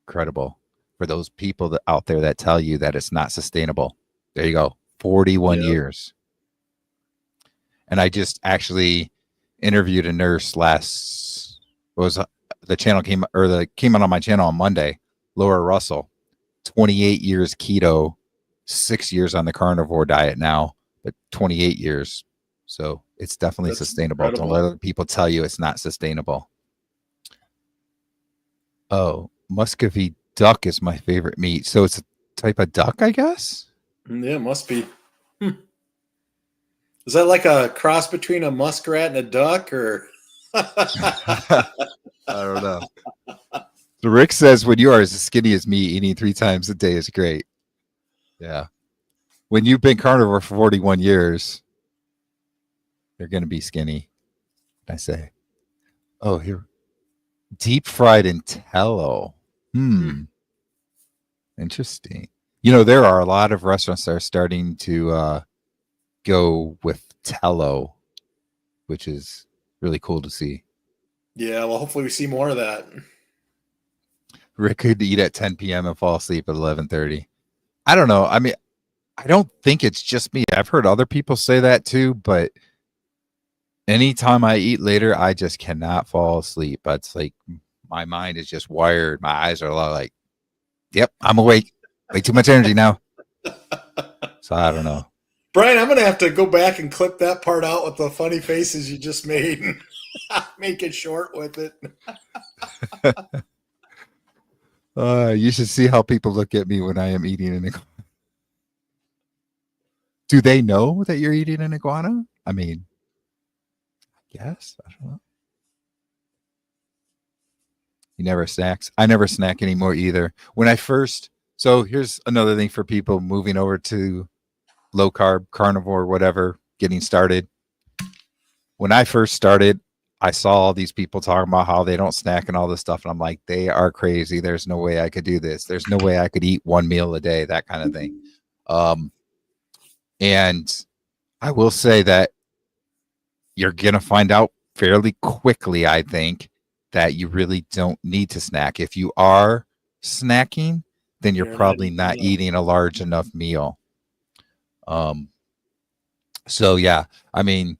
incredible for those people out there that tell you that it's not sustainable. There you go. 41 years. And I just actually interviewed a nurse the channel came out on my channel on Monday, Laura Russell, 28 years keto, 6 years on the carnivore diet now, but 28 years. So it's definitely sustainable. Incredible. Don't let other people tell you it's not sustainable. Oh, Muscovy duck is my favorite meat. So it's a type of duck, I guess? Yeah, it must be. Is that like a cross between a muskrat and a duck, or? I don't know. So Rick says, when you are as skinny as me, eating 3 times a day is great. Yeah. When you've been carnivore for 41 years, you're going to be skinny, I say. Oh, here. Deep fried in tallow. Interesting. There are a lot of restaurants that are starting to go with tallow, which is really cool to see. Yeah, well, hopefully we see more of that. Rick could eat at 10 p.m. and fall asleep at 11:30. I don't know. I mean, I don't think it's just me. I've heard other people say that too, but anytime I eat later, I just cannot fall asleep. It's like my mind is just wired. My eyes are like, yep, I'm awake. Way too much energy now. So I don't know. Brian, I'm going to have to go back and clip that part out with the funny faces you just made and make it short with it. You should see how people look at me when I am eating an iguana. Do they know that you're eating an iguana? I mean, I guess. I don't know. He never snacks. I never snack anymore either. So here's another thing for people moving over to low carb, carnivore, whatever, getting started. When I first started, I saw all these people talking about how they don't snack and all this stuff. And I'm like, they are crazy. There's no way I could do this. There's no way I could eat one meal a day, that kind of thing. And I will say that you're going to find out fairly quickly, I think, that you really don't need to snack. If you are snacking, then you're probably not eating a large enough meal. So yeah, I mean,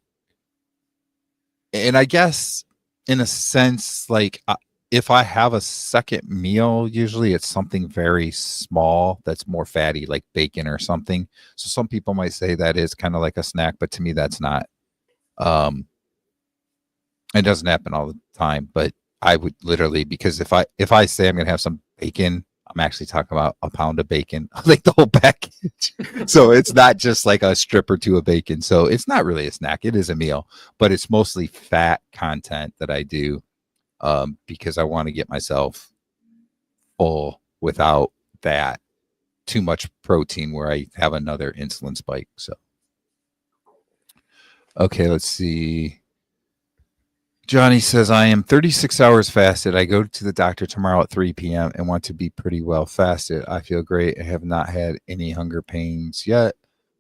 and I guess in a sense, like if I have a second meal, usually it's something very small that's more fatty, like bacon or something. So some people might say that is kind of like a snack, but to me, that's not. It doesn't happen all the time, but I would literally, because if I say I'm going to have some bacon I'm actually talking about a pound of bacon, like the whole package. So it's not just like a strip or two of bacon. So it's not really a snack. It is a meal, but it's mostly fat content that I do because I want to get myself full without that too much protein where I have another insulin spike. So, okay, let's see. Johnny says, I am 36 hours fasted. I go to the doctor tomorrow at 3 p.m. and want to be pretty well fasted. I feel great. I have not had any hunger pains yet.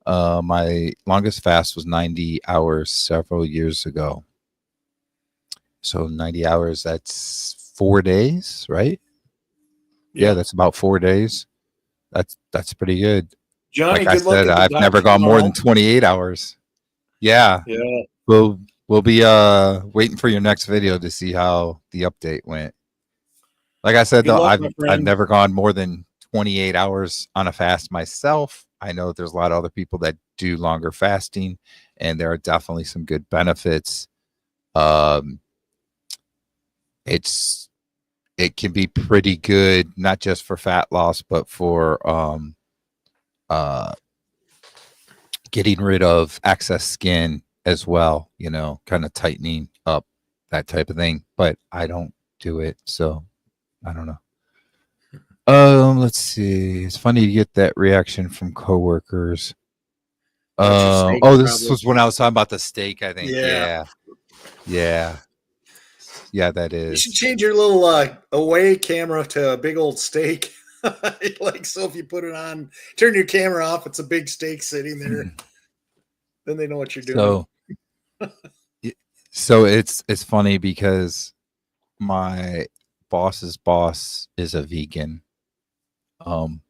My longest fast was 90 hours several years ago. So 90 hours, that's 4 days, right? Yeah, that's about 4 days. That's pretty good. Johnny, Like I good luck said, at the I've never doctor gone more tomorrow. than 28 hours. Yeah. Yeah. We'll be waiting for your next video to see how the update went. Like I said Good though, luck, I've my I've friend. never gone more than 28 hours on a fast myself. I know there's a lot of other people that do longer fasting, and there are definitely some good benefits. Um, it can be pretty good, not just for fat loss, but for uh, getting rid of excess skin as well. You know, kind of tightening up that type of thing. But I don't do it, so I don't know. Let's see. It's funny to get that reaction from coworkers. That's your steak, Oh, this probably. was when I was talking about the steak, I think. Yeah. Yeah. Yeah. Yeah, that You should is. change your little away camera to a big old steak. Like, so if you put it on, turn your camera off, it's a big steak sitting there. Then they know what you're doing. So so it's funny because my boss's boss is a vegan. Um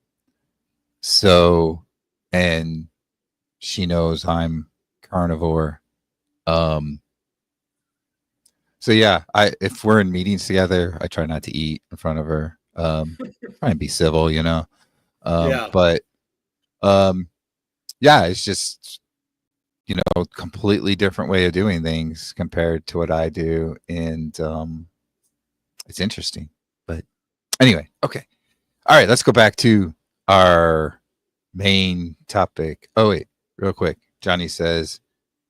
so and she knows I'm carnivore. Um So yeah, I if we're in meetings together, I try not to eat in front of her. Try and be civil, you know. Yeah. But um, yeah, it's just completely different way of doing things compared to what I do, and it's interesting. But anyway, okay, all right, let's go back to our main topic. Oh wait, real quick, Johnny says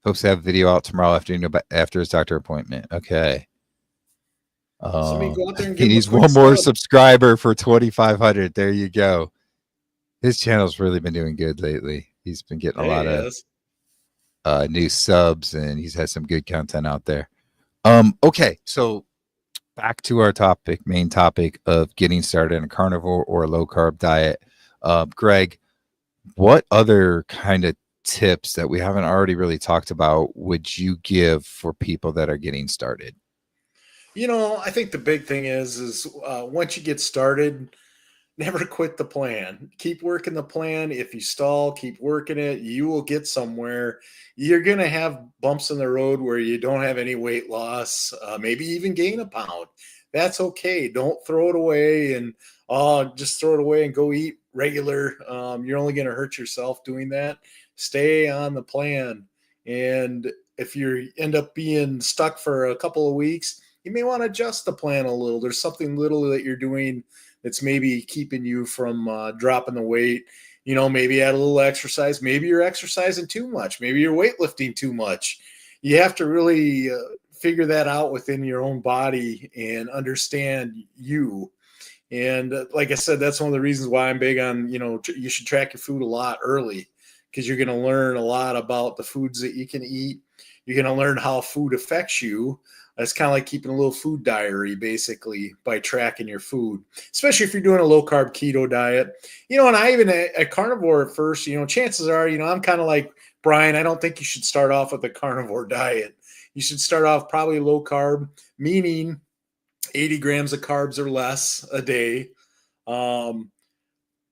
hopes to have a video out tomorrow afternoon after his doctor appointment. Okay. Somebody go out there and He give him a needs quick one more sub. subscriber for 2,500. There you go. His channel's really been doing good lately. He's been getting a Hey, lot of yes. new subs, and he's had some good content out there. Okay, so back to our topic, main topic of getting started in a carnivore or a low carb diet. Greg, what other kind of tips that we haven't already really talked about would you give for people that are getting started? I think the big thing is once you get started, never quit the plan. Keep working the plan. If you stall, keep working it. You will get somewhere. You're going to have bumps in the road where you don't have any weight loss, maybe even gain a pound. That's okay. Don't throw it away and just throw it away and go eat regular. You're only going to hurt yourself doing that. Stay on the plan. And if you end up being stuck for a couple of weeks, you may want to adjust the plan a little. There's something little that you're doing that's maybe keeping you from dropping the weight. Maybe add a little exercise. Maybe you're exercising too much. Maybe you're weightlifting too much. You have to really figure that out within your own body and understand you. And like I said, that's one of the reasons why I'm big on, you should track your food a lot early, because you're going to learn a lot about the foods that you can eat. You're going to learn how food affects you. It's kind of like keeping a little food diary, basically, by tracking your food, especially if you're doing a low carb keto diet. And I even a carnivore at first, chances are, I'm kind of like Brian. I don't think you should start off with a carnivore diet. You should start off probably low carb, meaning 80 grams of carbs or less a day. Um,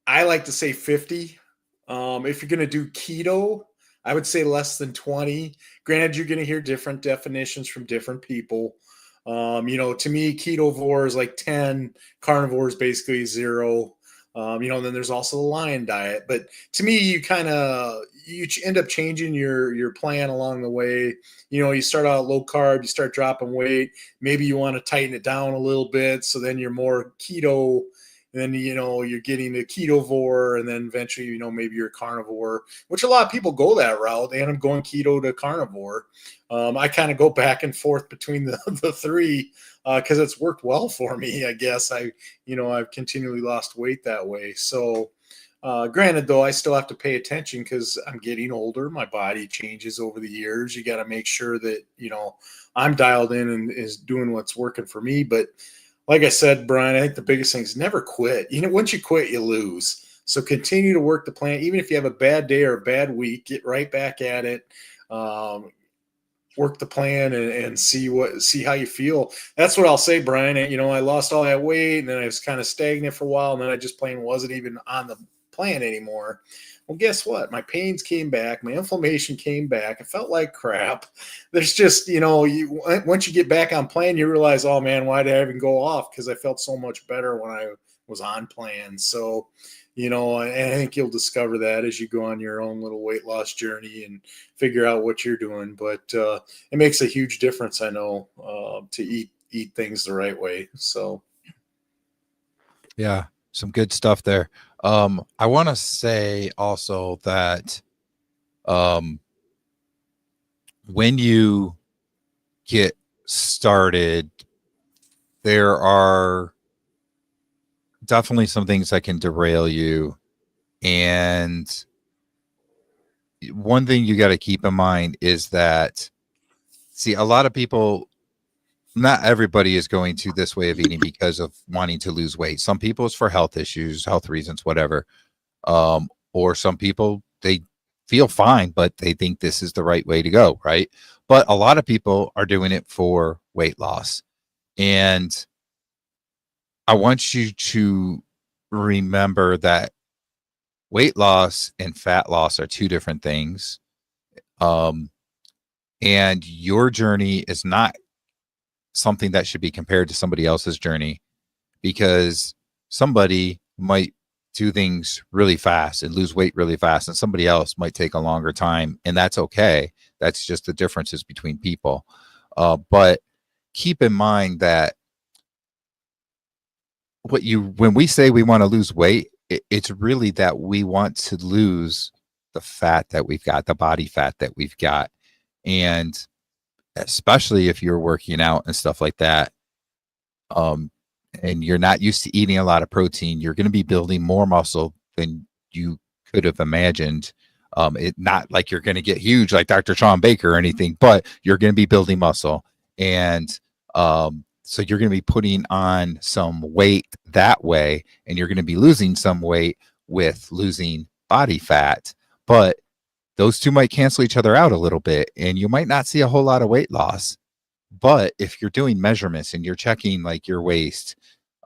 I like to say 50. If you're going to do keto, I would say less than 20. Granted, you're going to hear different definitions from different people. To me, ketovore is like 10, carnivore is basically 0. And then there's also the lion diet. But to me, you end up changing your plan along the way. You start out low carb, you start dropping weight. Maybe you want to tighten it down a little bit, so then you're more keto and then, you're getting a ketovore, and then eventually, maybe you're a carnivore, which a lot of people go that route. They end up going keto to carnivore. I kind of go back and forth between the three, because it's worked well for me. I guess I've continually lost weight that way. So, granted, though, I still have to pay attention because I'm getting older. My body changes over the years. You got to make sure that, I'm dialed in and is doing what's working for me. But like I said, Brian, I think the biggest thing is never quit. Once you quit, you lose. So continue to work the plan. Even if you have a bad day or a bad week, get right back at it. Work the plan and see how you feel. That's what I'll say, Brian. I lost all that weight, and then I was kind of stagnant for a while, and then I just plain wasn't even on the plan anymore. Well, guess what? My pains came back. My inflammation came back. I felt like crap. There's just, once you get back on plan, you realize, oh man, why did I even go off? Because I felt so much better when I was on plan. So, and I think you'll discover that as you go on your own little weight loss journey and figure out what you're doing. But it makes a huge difference, I know, to eat things the right way. So, yeah, some good stuff there. I want to say also that when you get started, there are definitely some things that can derail you. And one thing you got to keep in mind is that, see, a lot of people, not everybody is going to this way of eating because of wanting to lose weight. Some people it's for health issues, health reasons, whatever. Or some people, they feel fine, but they think this is the right way to go, right? But a lot of people are doing it for weight loss. And I want you to remember that weight loss and fat loss are two different things. And your journey is not something that should be compared to somebody else's journey, because somebody might do things really fast and lose weight really fast, and somebody else might take a longer time, and that's okay. That's just the differences between people. But keep in mind that when we say we want to lose weight, it's really that we want to lose the fat that we've got, the body fat that we've got. And especially if you're working out and stuff like that, and you're not used to eating a lot of protein, you're going to be building more muscle than you could have imagined. It not like you're going to get huge like Dr. Sean Baker or anything, but you're going to be building muscle. And so you're going to be putting on some weight that way, and you're going to be losing some weight with losing body fat. But those two might cancel each other out a little bit, and you might not see a whole lot of weight loss. But if you're doing measurements and you're checking like your waist,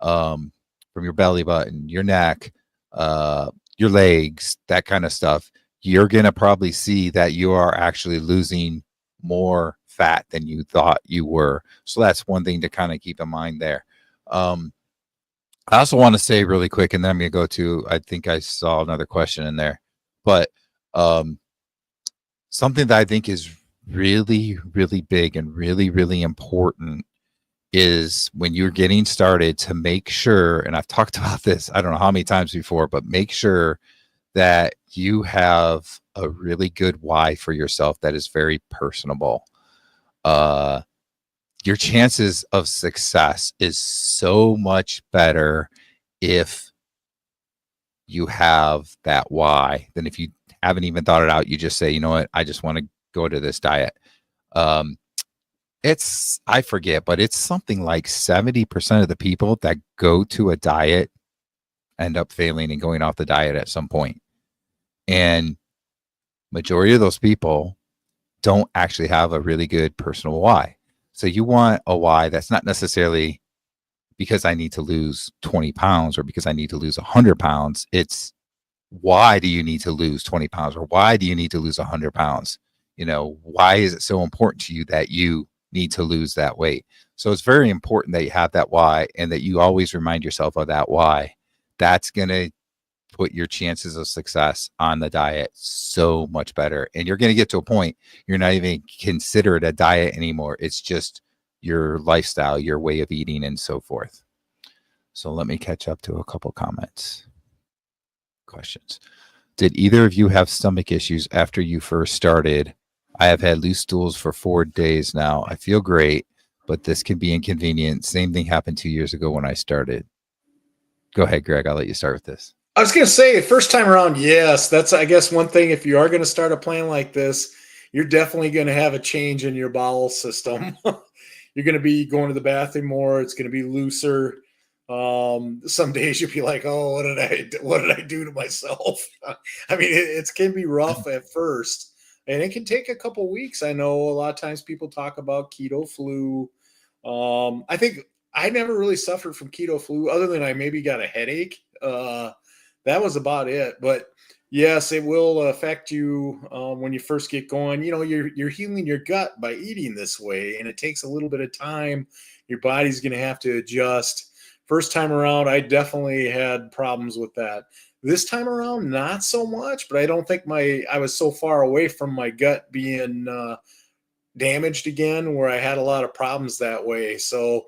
from your belly button, your neck, your legs, that kind of stuff, you're going to probably see that you are actually losing more fat than you thought you were. So that's one thing to kind of keep in mind there. I also want to say really quick, and then I'm going to go to, I think I saw another question in there, but something that I think is really, really big and really, really important is when you're getting started to make sure, and I've talked about this, I don't know how many times before, but make sure that you have a really good why for yourself that is very personable. Your chances of success is so much better if you have that why than if you haven't even thought it out. You just say, you know what, I just want to go to this diet. I forget, but it's something like 70% of the people that go to a diet end up failing and going off the diet at some point. And majority of those people don't actually have a really good personal why. So you want a why that's not necessarily because I need to lose 20 pounds or because I need to lose 100 pounds. It's why do you need to lose 20 pounds or why do you need to lose 100 pounds? Why is it so important to you that you need to lose that weight? So it's very important that you have that why and that you always remind yourself of that why. That's going to put your chances of success on the diet so much better. And you're going to get to a point you're not even consider it a diet anymore. It's just your lifestyle, your way of eating, and so forth. So let me catch up to a couple questions. Did either of you have stomach issues after you first started? I have had loose stools for 4 days now. I feel great, but this can be inconvenient. Same thing happened 2 years ago when I started. Go ahead, Greg. I'll let you start with this. I was going to say, first time around, yes. That's, I guess, one thing. If you are going to start a plan like this, you're definitely going to have a change in your bowel system. You're going to be going to the bathroom more. It's going to be looser. Some days you'll be like, "Oh, what did I do to myself?" I mean, it can be rough at first, and it can take a couple weeks. I know a lot of times people talk about keto flu. I think I never really suffered from keto flu, other than I maybe got a headache. That was about it. But yes, it will affect you when you first get going. You know, you're healing your gut by eating this way, and it takes a little bit of time. Your body's going to have to adjust. First time around, I definitely had problems with that. This time around, not so much, but I don't think I was so far away from my gut being damaged again where I had a lot of problems that way. So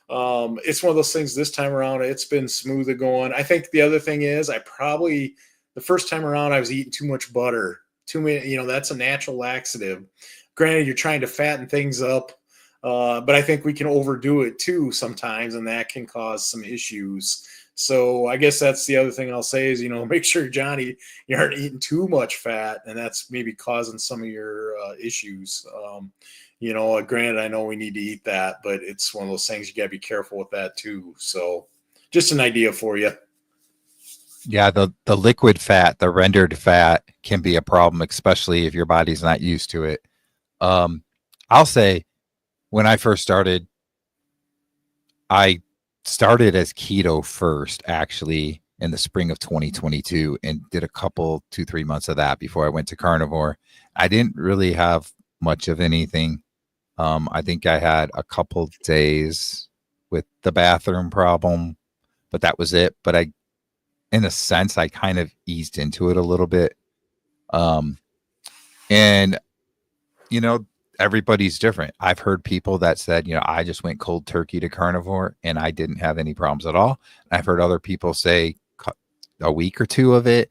it's one of those things this time around, it's been smoother going. I think the other thing is the first time around, I was eating too much butter. Too many, that's a natural laxative. Granted, you're trying to fatten things up. But I think we can overdo it too sometimes, and that can cause some issues. So I guess that's the other thing I'll say is, make sure, Johnny, you aren't eating too much fat, and that's maybe causing some of your issues. Granted, I know we need to eat that, but it's one of those things you got to be careful with that too. So just an idea for you. Yeah, the liquid fat, the rendered fat can be a problem, especially if your body's not used to it. I'll say, when I first started, I started as keto first, actually, in the spring of 2022, and did a couple, 2-3 months of that before I went to carnivore. I didn't really have much of anything. I think I had a couple days with the bathroom problem, but that was it. But in a sense, I kind of eased into it a little bit. And, everybody's different. I've heard people that said, I just went cold turkey to carnivore and I didn't have any problems at all. I've heard other people say a week or two of it.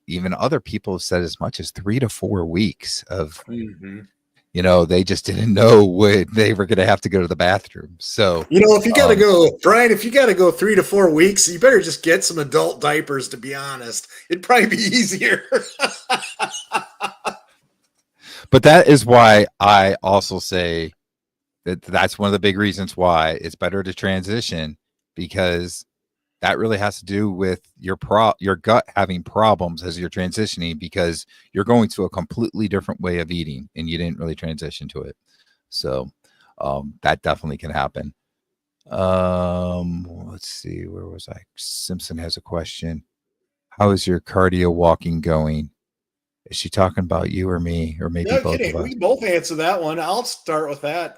Even other people have said as much as 3 to 4 weeks of, they just didn't know when they were going to have to go to the bathroom. So, if you got to go, Brian, if you got to go 3 to 4 weeks, you better just get some adult diapers, to be honest. It'd probably be easier. But that is why I also say that's one of the big reasons why it's better to transition, because that really has to do with your gut having problems as you're transitioning, because you're going to a completely different way of eating and you didn't really transition to it. So that definitely can happen. Let's see, where was I? Simpson has a question. How is your cardio walking going? Is she talking about you or me, or maybe both of us? We both answer that one. I'll start with that.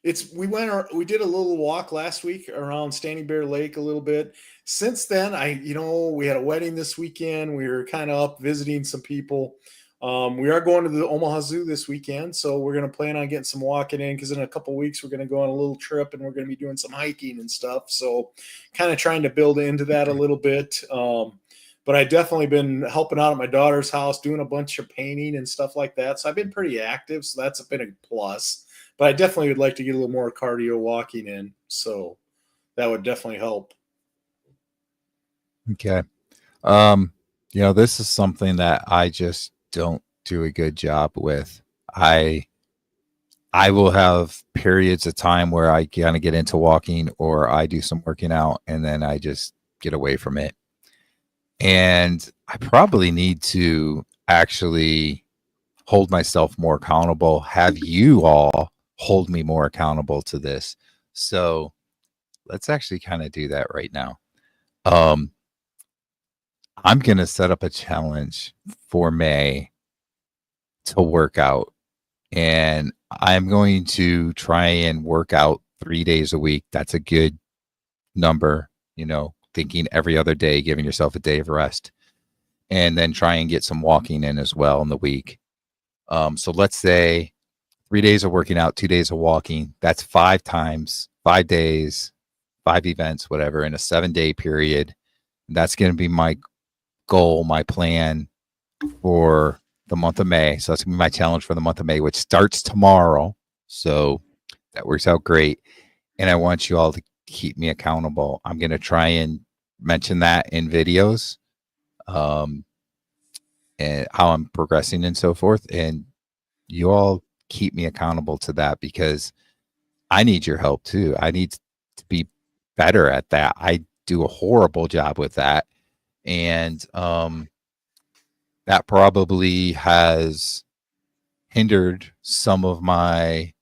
We did a little walk last week around Standing Bear Lake a little bit. Since then, we had a wedding this weekend. We were kind of up visiting some people. We are going to the Omaha Zoo this weekend, so we're going to plan on getting some walking in, because in a couple of weeks we're going to go on a little trip and we're going to be doing some hiking and stuff. So kind of trying to build into that a little bit. But I definitely been helping out at my daughter's house, doing a bunch of painting and stuff like that. So I've been pretty active. So that's been a plus. But I definitely would like to get a little more cardio walking in. So that would definitely help. Okay. This is something that I just don't do a good job with. I will have periods of time where I kind of get into walking, or I do some working out, and then I just get away from it. And I probably need to actually hold myself more accountable, have you all hold me more accountable to this. So let's actually kind of do that right now. I'm going to set up a challenge for May to work out, and I'm going to try and work out 3 days a week. That's a good number, thinking every other day, giving yourself a day of rest, and then try and get some walking in as well in the week. So let's say 3 days of working out, 2 days of walking. That's 5 days, 5 events, whatever, in a 7-day period. That's going to be my goal, my plan for the month of May. So that's going to be my challenge for the month of May, which starts tomorrow. So that works out great. And I want you all to keep me accountable. I'm going to try and mention that in videos, and how I'm progressing and so forth. And you all keep me accountable to that, because I need your help too. I need to be better at that. I do a horrible job with that. And that probably has hindered some of my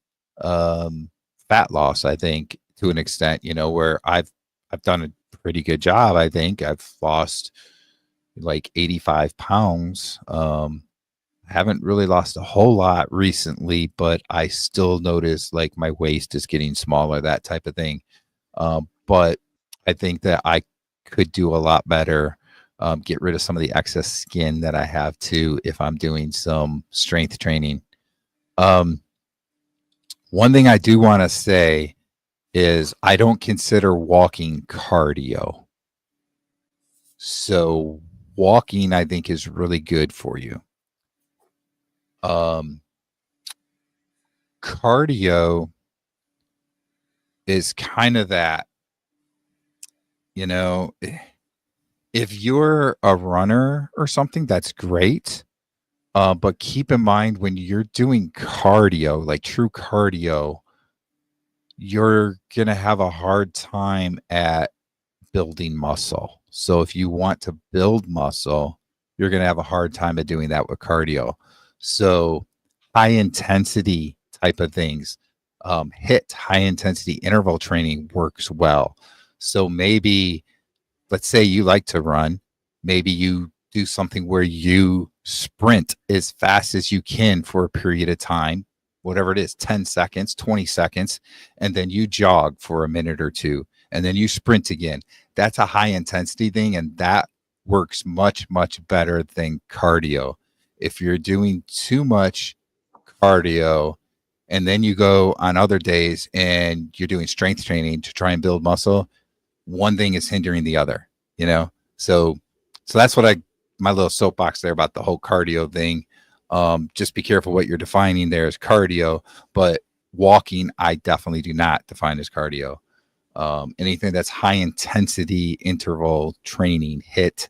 fat loss, I think, to an extent, where I've done a pretty good job. I think I've lost like 85 pounds. I haven't really lost a whole lot recently, but I still notice like my waist is getting smaller, that type of thing. But I think that I could do a lot better, get rid of some of the excess skin that I have too, if I'm doing some strength training. One thing I do want to say is I don't consider walking cardio. So walking, I think, is really good for you. Cardio is kind of that, if you're a runner or something, that's great. But keep in mind, when you're doing cardio, like true cardio, you're going to have a hard time at building muscle. So if you want to build muscle, you're going to have a hard time at doing that with cardio. So high intensity type of things, HIIT, high intensity interval training, works well. So maybe, let's say you like to run, maybe you do something where you sprint as fast as you can for a period of time, whatever it is, 10 seconds, 20 seconds, and then you jog for a minute or two, and then you sprint again. That's a high intensity thing, and that works much, much better than cardio. If you're doing too much cardio and then you go on other days and you're doing strength training to try and build muscle, one thing is hindering the other, so that's what my little soapbox there about the whole cardio thing. Just be careful what you're defining there as cardio, but walking, I definitely do not define as cardio. Anything that's high intensity interval training, HIIT,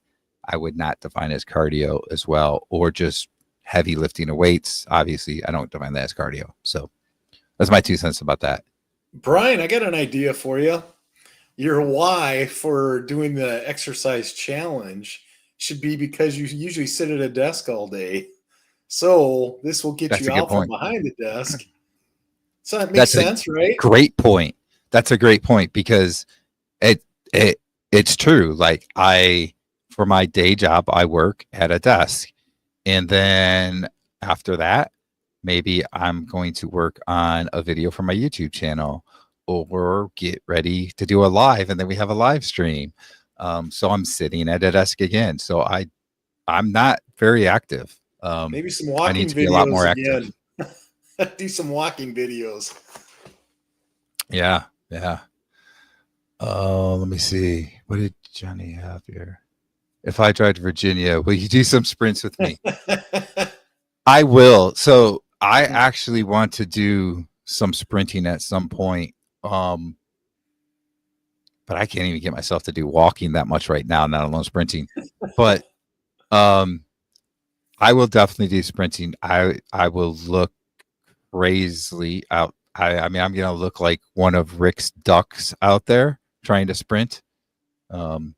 I would not define as cardio as well, or just heavy lifting of weights. Obviously, I don't define that as cardio. So that's my 2 cents about that. Brian, I got an idea for you. Your why for doing the exercise challenge should be because you usually sit at a desk all day. So this will get That's you a good out from point. behind the desk. So that makes That's a sense, right? great point. That's a great point, because it's true. Like, for my day job, I work at a desk, and then after that, maybe I'm going to work on a video for my YouTube channel, or get ready to do a live, and then we have a live stream. So I'm sitting at a desk again. So I'm not very active. Maybe some I need walking to be a lot more videos active. again. Do some walking videos. Yeah. Yeah. Let me see. What did Johnny have here? If I drive to Virginia, will you do some sprints with me? I will. So I actually want to do some sprinting at some point. But I can't even get myself to do walking that much right now, not alone sprinting. But I will definitely do sprinting. I will look crazily out. I mean, I'm gonna look like one of Rick's ducks out there trying to sprint. And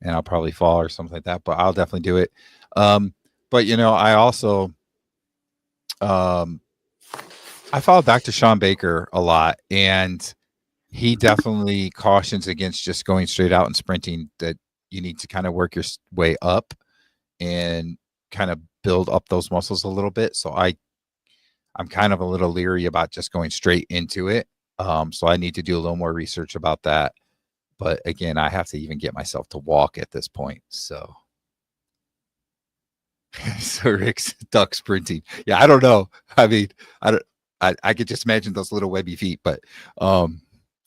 I'll probably fall or something like that, but I'll definitely do it. But I also I follow Dr. Sean Baker a lot, and he definitely cautions against just going straight out and sprinting, that you need to kind of work your way up and kind of build up those muscles a little bit. So I'm kind of a little leery about just going straight into it. So I need to do a little more research about that. But again, I have to even get myself to walk at this point. So, so Rick's duck sprinting. Yeah, I don't know. I mean, I could just imagine those little webby feet, but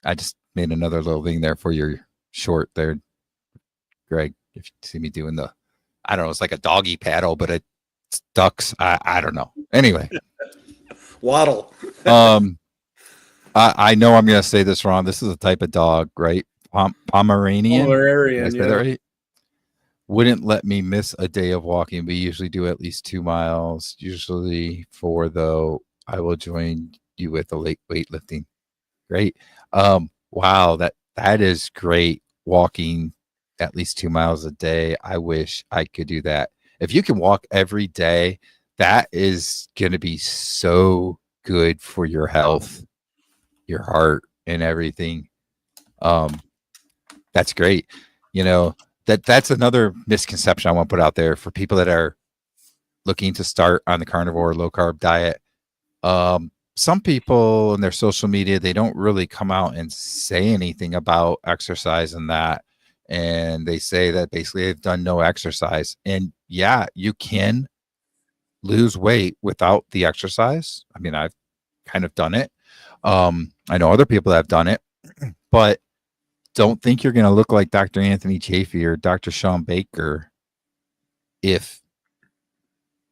I just made another little thing there for your short there, Greg. If you see me doing I don't know, it's like a doggy paddle, but it's ducks. I don't know. Anyway, Waddle. I know I'm going to say this wrong. This is a type of dog, right? Pomeranian. Did I say that right? Wouldn't let me miss a day of walking. We usually do at least 2 miles, usually 4 though. I will join you with the late weightlifting. Great. Wow, that is great. Walking at least 2 miles a day. I wish I could do that. If you can walk every day, that is going to be so good for your health, your heart, and everything. That's great. You know, that's another misconception I want to put out there for people that are looking to start on the carnivore low carb diet. Some people in their social media, they don't really come out and say anything about exercise and that. And they say that basically they've done no exercise. And yeah, you can lose weight without the exercise. I mean, I've kind of done it. I know other people that have done it, but don't think you're going to look like Dr. Anthony Chafee or Dr. Sean Baker if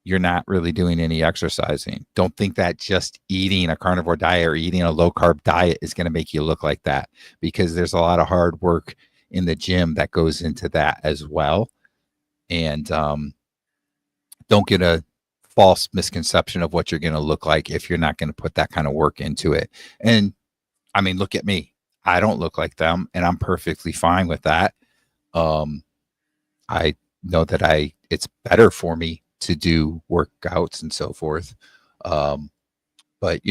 you're not really doing any exercising. Don't think that just eating a carnivore diet or eating a low carb diet is going to make you look like that, because there's a lot of hard work in the gym that goes into that as well. And don't get a false misconception of what you're going to look like if you're not going to put that kind of work into it. And I mean, look at me. I don't look like them, and I'm perfectly fine with that. I know that it's better for me to do workouts and so forth. But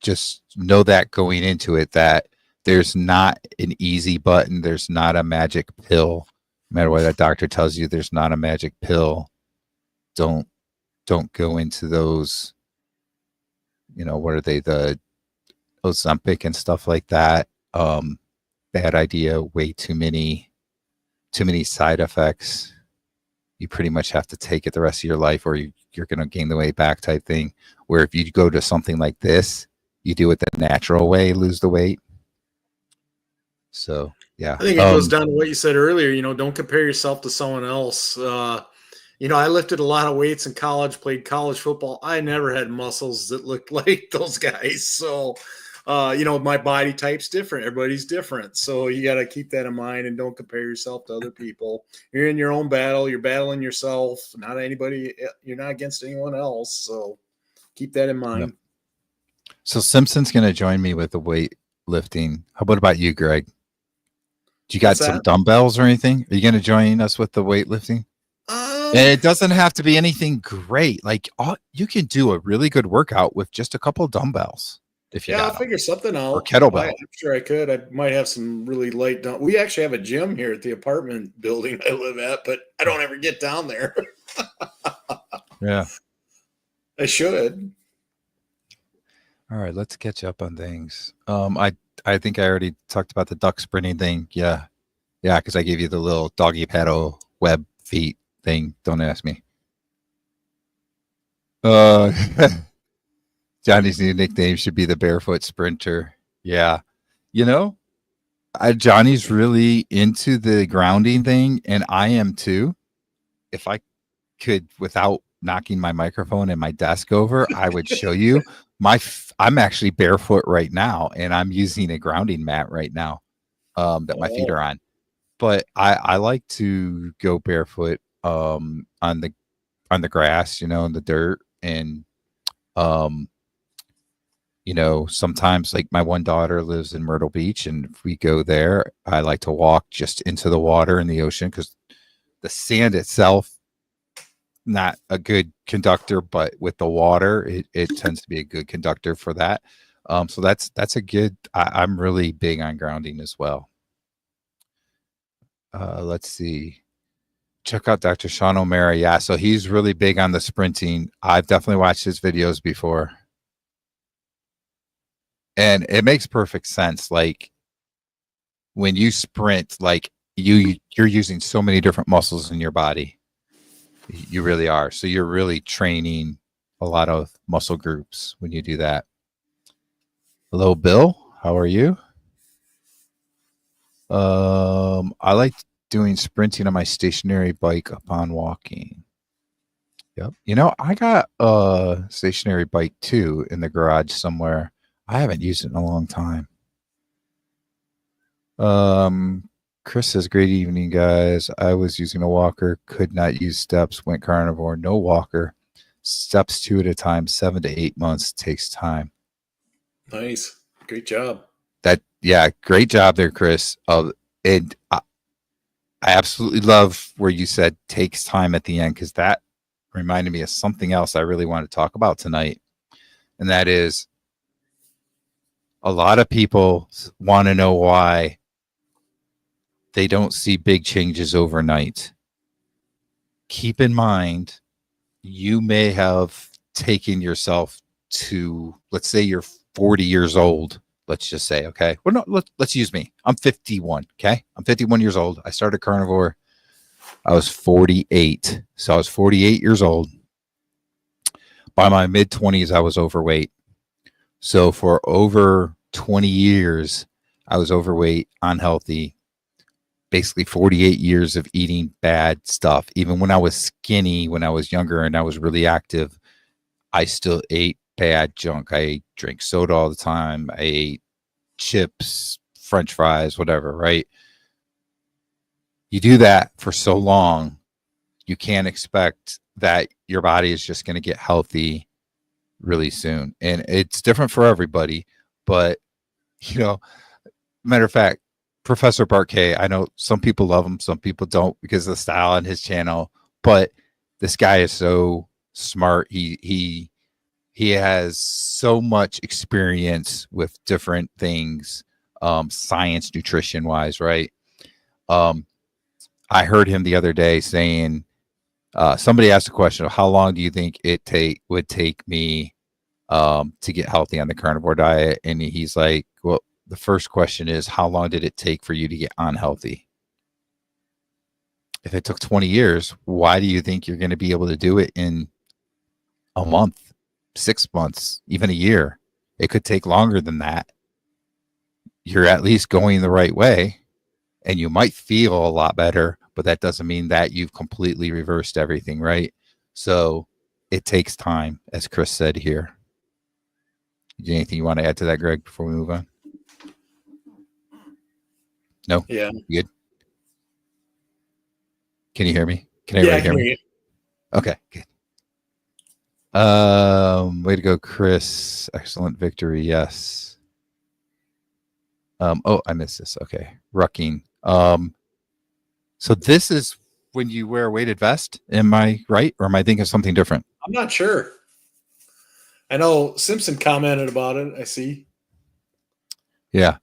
just know that going into it, that there's not an easy button. There's not a magic pill. No matter what that doctor tells you, there's not a magic pill. Don't go into those, what are they, the Ozempic and stuff like that. Bad idea. Way too many side effects. You pretty much have to take it the rest of your life, or you're going to gain the weight back type thing. Where if you go to something like this, you do it the natural way, lose the weight. So, yeah. I think it goes down to what you said earlier, don't compare yourself to someone else. I lifted a lot of weights in college, played college football. I never had muscles that looked like those guys. So, my body type's different. Everybody's different. So you got to keep that in mind and don't compare yourself to other people. You're in your own battle. You're battling yourself, not anybody. You're not against anyone else. So keep that in mind. Yep. So Simpson's going to join me with the weight lifting. How about you, Greg? Do you got some dumbbells or anything? Are you going to join us with the weightlifting? And it doesn't have to be anything great. Like, you can do a really good workout with just a couple of dumbbells. If you I'll figure something out. Or kettlebell. I'm sure I could. I might have some really light dumbbells. We actually have a gym here at the apartment building I live at, but I don't ever get down there. Yeah. I should. All right, let's catch up on things. I think I already talked about the duck sprinting thing. Yeah, because I gave you the little doggy paddle web feet thing. Don't ask me. Johnny's new nickname should be the Barefoot Sprinter. Yeah, Johnny's really into the grounding thing, and I am too. If I could, without knocking my microphone and my desk over, I would show you. I'm actually barefoot right now, and I'm using a grounding mat right now that my feet are on. But I like to go barefoot on the grass, in the dirt, and sometimes, like, my one daughter lives in Myrtle Beach, and if we go there, I like to walk just into the water in the ocean, because the sand itself, not a good conductor, but with the water, it tends to be a good conductor for that. So that's a good. I'm really big on grounding as well. Let's see. Check out Dr. Sean O'Mara. Yeah, so he's really big on the sprinting. I've definitely watched his videos before, and it makes perfect sense. Like, when you sprint, like you're using so many different muscles in your body. You really are. So you're really training a lot of muscle groups when you do that. Hello, Bill. How are you? I like doing sprinting on my stationary bike upon walking. Yep. I got a stationary bike too in the garage somewhere. I haven't used it in a long time. Chris says, "Great evening, guys. I was using a walker, could not use steps, went carnivore, no walker. Steps 2 at a time, 7 to 8 months takes time." Nice. Great job. Yeah, great job there, Chris. And I absolutely love where you said takes time at the end, because that reminded me of something else I really want to talk about tonight. And that is, a lot of people want to know why they don't see big changes overnight. Keep in mind, you may have taken yourself to, let's say you're 40 years old. Let's just say, okay. Well, no, let's use me. I'm 51. Okay. I'm 51 years old. I started carnivore. I was 48. So I was 48 years old. By my mid 20s, I was overweight. So for over 20 years, I was overweight, unhealthy, basically 48 years of eating bad stuff. Even when I was skinny, when I was younger and I was really active, I still ate bad junk. I drank soda all the time. I ate chips, French fries, whatever, right? You do that for so long, you can't expect that your body is just going to get healthy really soon. And it's different for everybody. But, matter of fact, Professor Barquet, I know some people love him, some people don't because of the style on his channel, but this guy is so smart. He has so much experience with different things, science, nutrition wise, right? I heard him the other day saying, somebody asked a question of how long do you think would take me to get healthy on the carnivore diet? And he's like, well, the first question is, how long did it take for you to get unhealthy? If it took 20 years, why do you think you're going to be able to do it in a month, 6 months, even a year? It could take longer than that. You're at least going the right way, and you might feel a lot better, but that doesn't mean that you've completely reversed everything, right? So it takes time, as Chris said here. Anything you want to add to that, Greg, before we move on? No? Yeah. You good? Can you hear me? Can everybody hear me? Okay, good. Way to go, Chris. Excellent victory. Yes. Oh, I missed this. Okay. Rucking. So this is when you wear a weighted vest. Am I right? Or am I thinking of something different? I'm not sure. I know Simpson commented about it. I see. Yeah.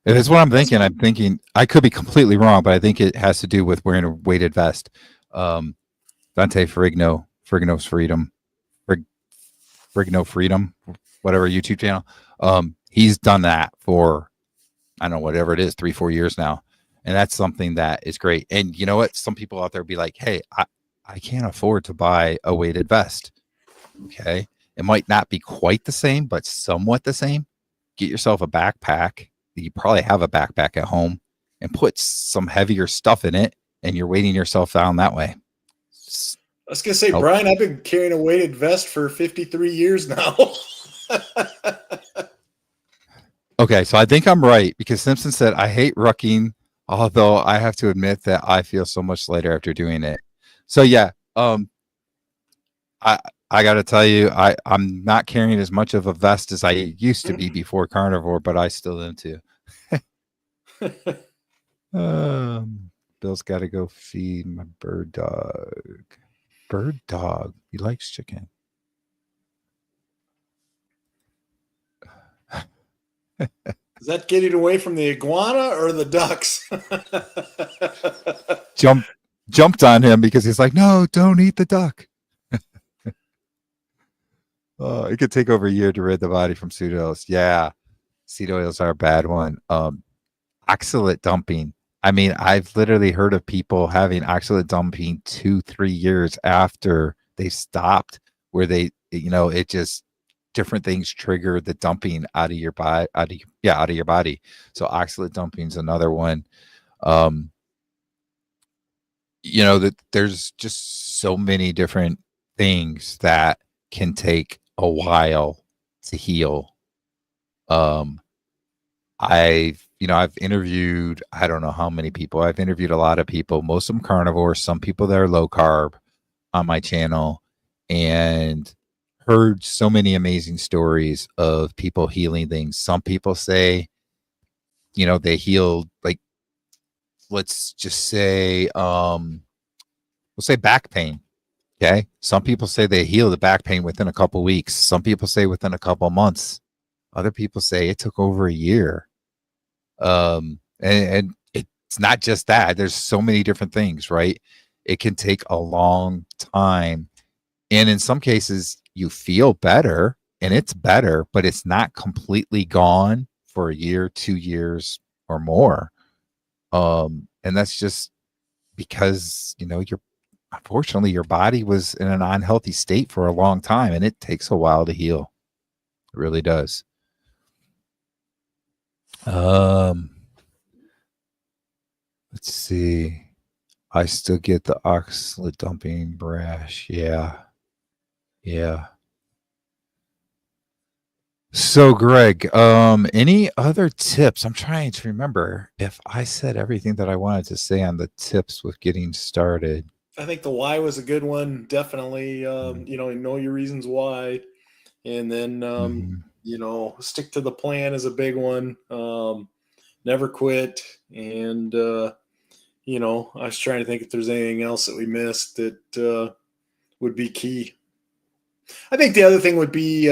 If it's what I'm thinking, I could be completely wrong, but I think it has to do with wearing a weighted vest. Dante Frigno's Freedom, Frigno Freedom, whatever YouTube channel. He's done that for, I don't know, whatever it is, 3-4 years now. And that's something that is great. And you know what? Some people out there be like, hey, I can't afford to buy a weighted vest. Okay. It might not be quite the same, but somewhat the same. Get yourself a backpack. You probably have a backpack at home, and put some heavier stuff in it, and you're weighting yourself down that way. I was going to say, Brian, I've been carrying a weighted vest for 53 years now. Okay, so I think I'm right, because Simpson said, I hate rucking, although I have to admit that I feel so much lighter after doing it. So yeah, I got to tell you, I'm not carrying as much of a vest as I used to be before carnivore, but I still am too. Bill's got to go feed my bird dog. Bird dog. He likes chicken. Is that getting away from the iguana or the ducks? Jumped on him because he's like, no, don't eat the duck. Oh, it could take over a year to rid the body from seed oils. Yeah, seed oils are a bad one. Oxalate dumping. I mean, I've literally heard of people having oxalate dumping 2-3 years after they stopped, where they, it just different things trigger the dumping out of your body, out of your body. So oxalate dumping is another one. That there's just so many different things that can take a while to heal. I've interviewed, I don't know how many people. I've interviewed a lot of people, most of them carnivores, some people that are low carb on my channel, and heard so many amazing stories of people healing things. Some people say, they healed, like, let's just say, we'll say back pain. Okay. Some people say they heal the back pain within a couple weeks. Some people say within a couple months. Other people say it took over a year. And it's not just that. There's so many different things, right? It can take a long time. And in some cases, you feel better and it's better, but it's not completely gone for a year, 2 years or more. And that's just because, unfortunately, your body was in an unhealthy state for a long time, and it takes a while to heal. It really does. Let's see. I still get the oxalate dumping brash. Yeah. So, Greg, any other tips? I'm trying to remember if I said everything that I wanted to say on the tips with getting started. I think the why was a good one. Definitely, know your reasons why, and then stick to the plan is a big one. Never quit, and I was trying to think if there's anything else that we missed that would be key. I think the other thing would be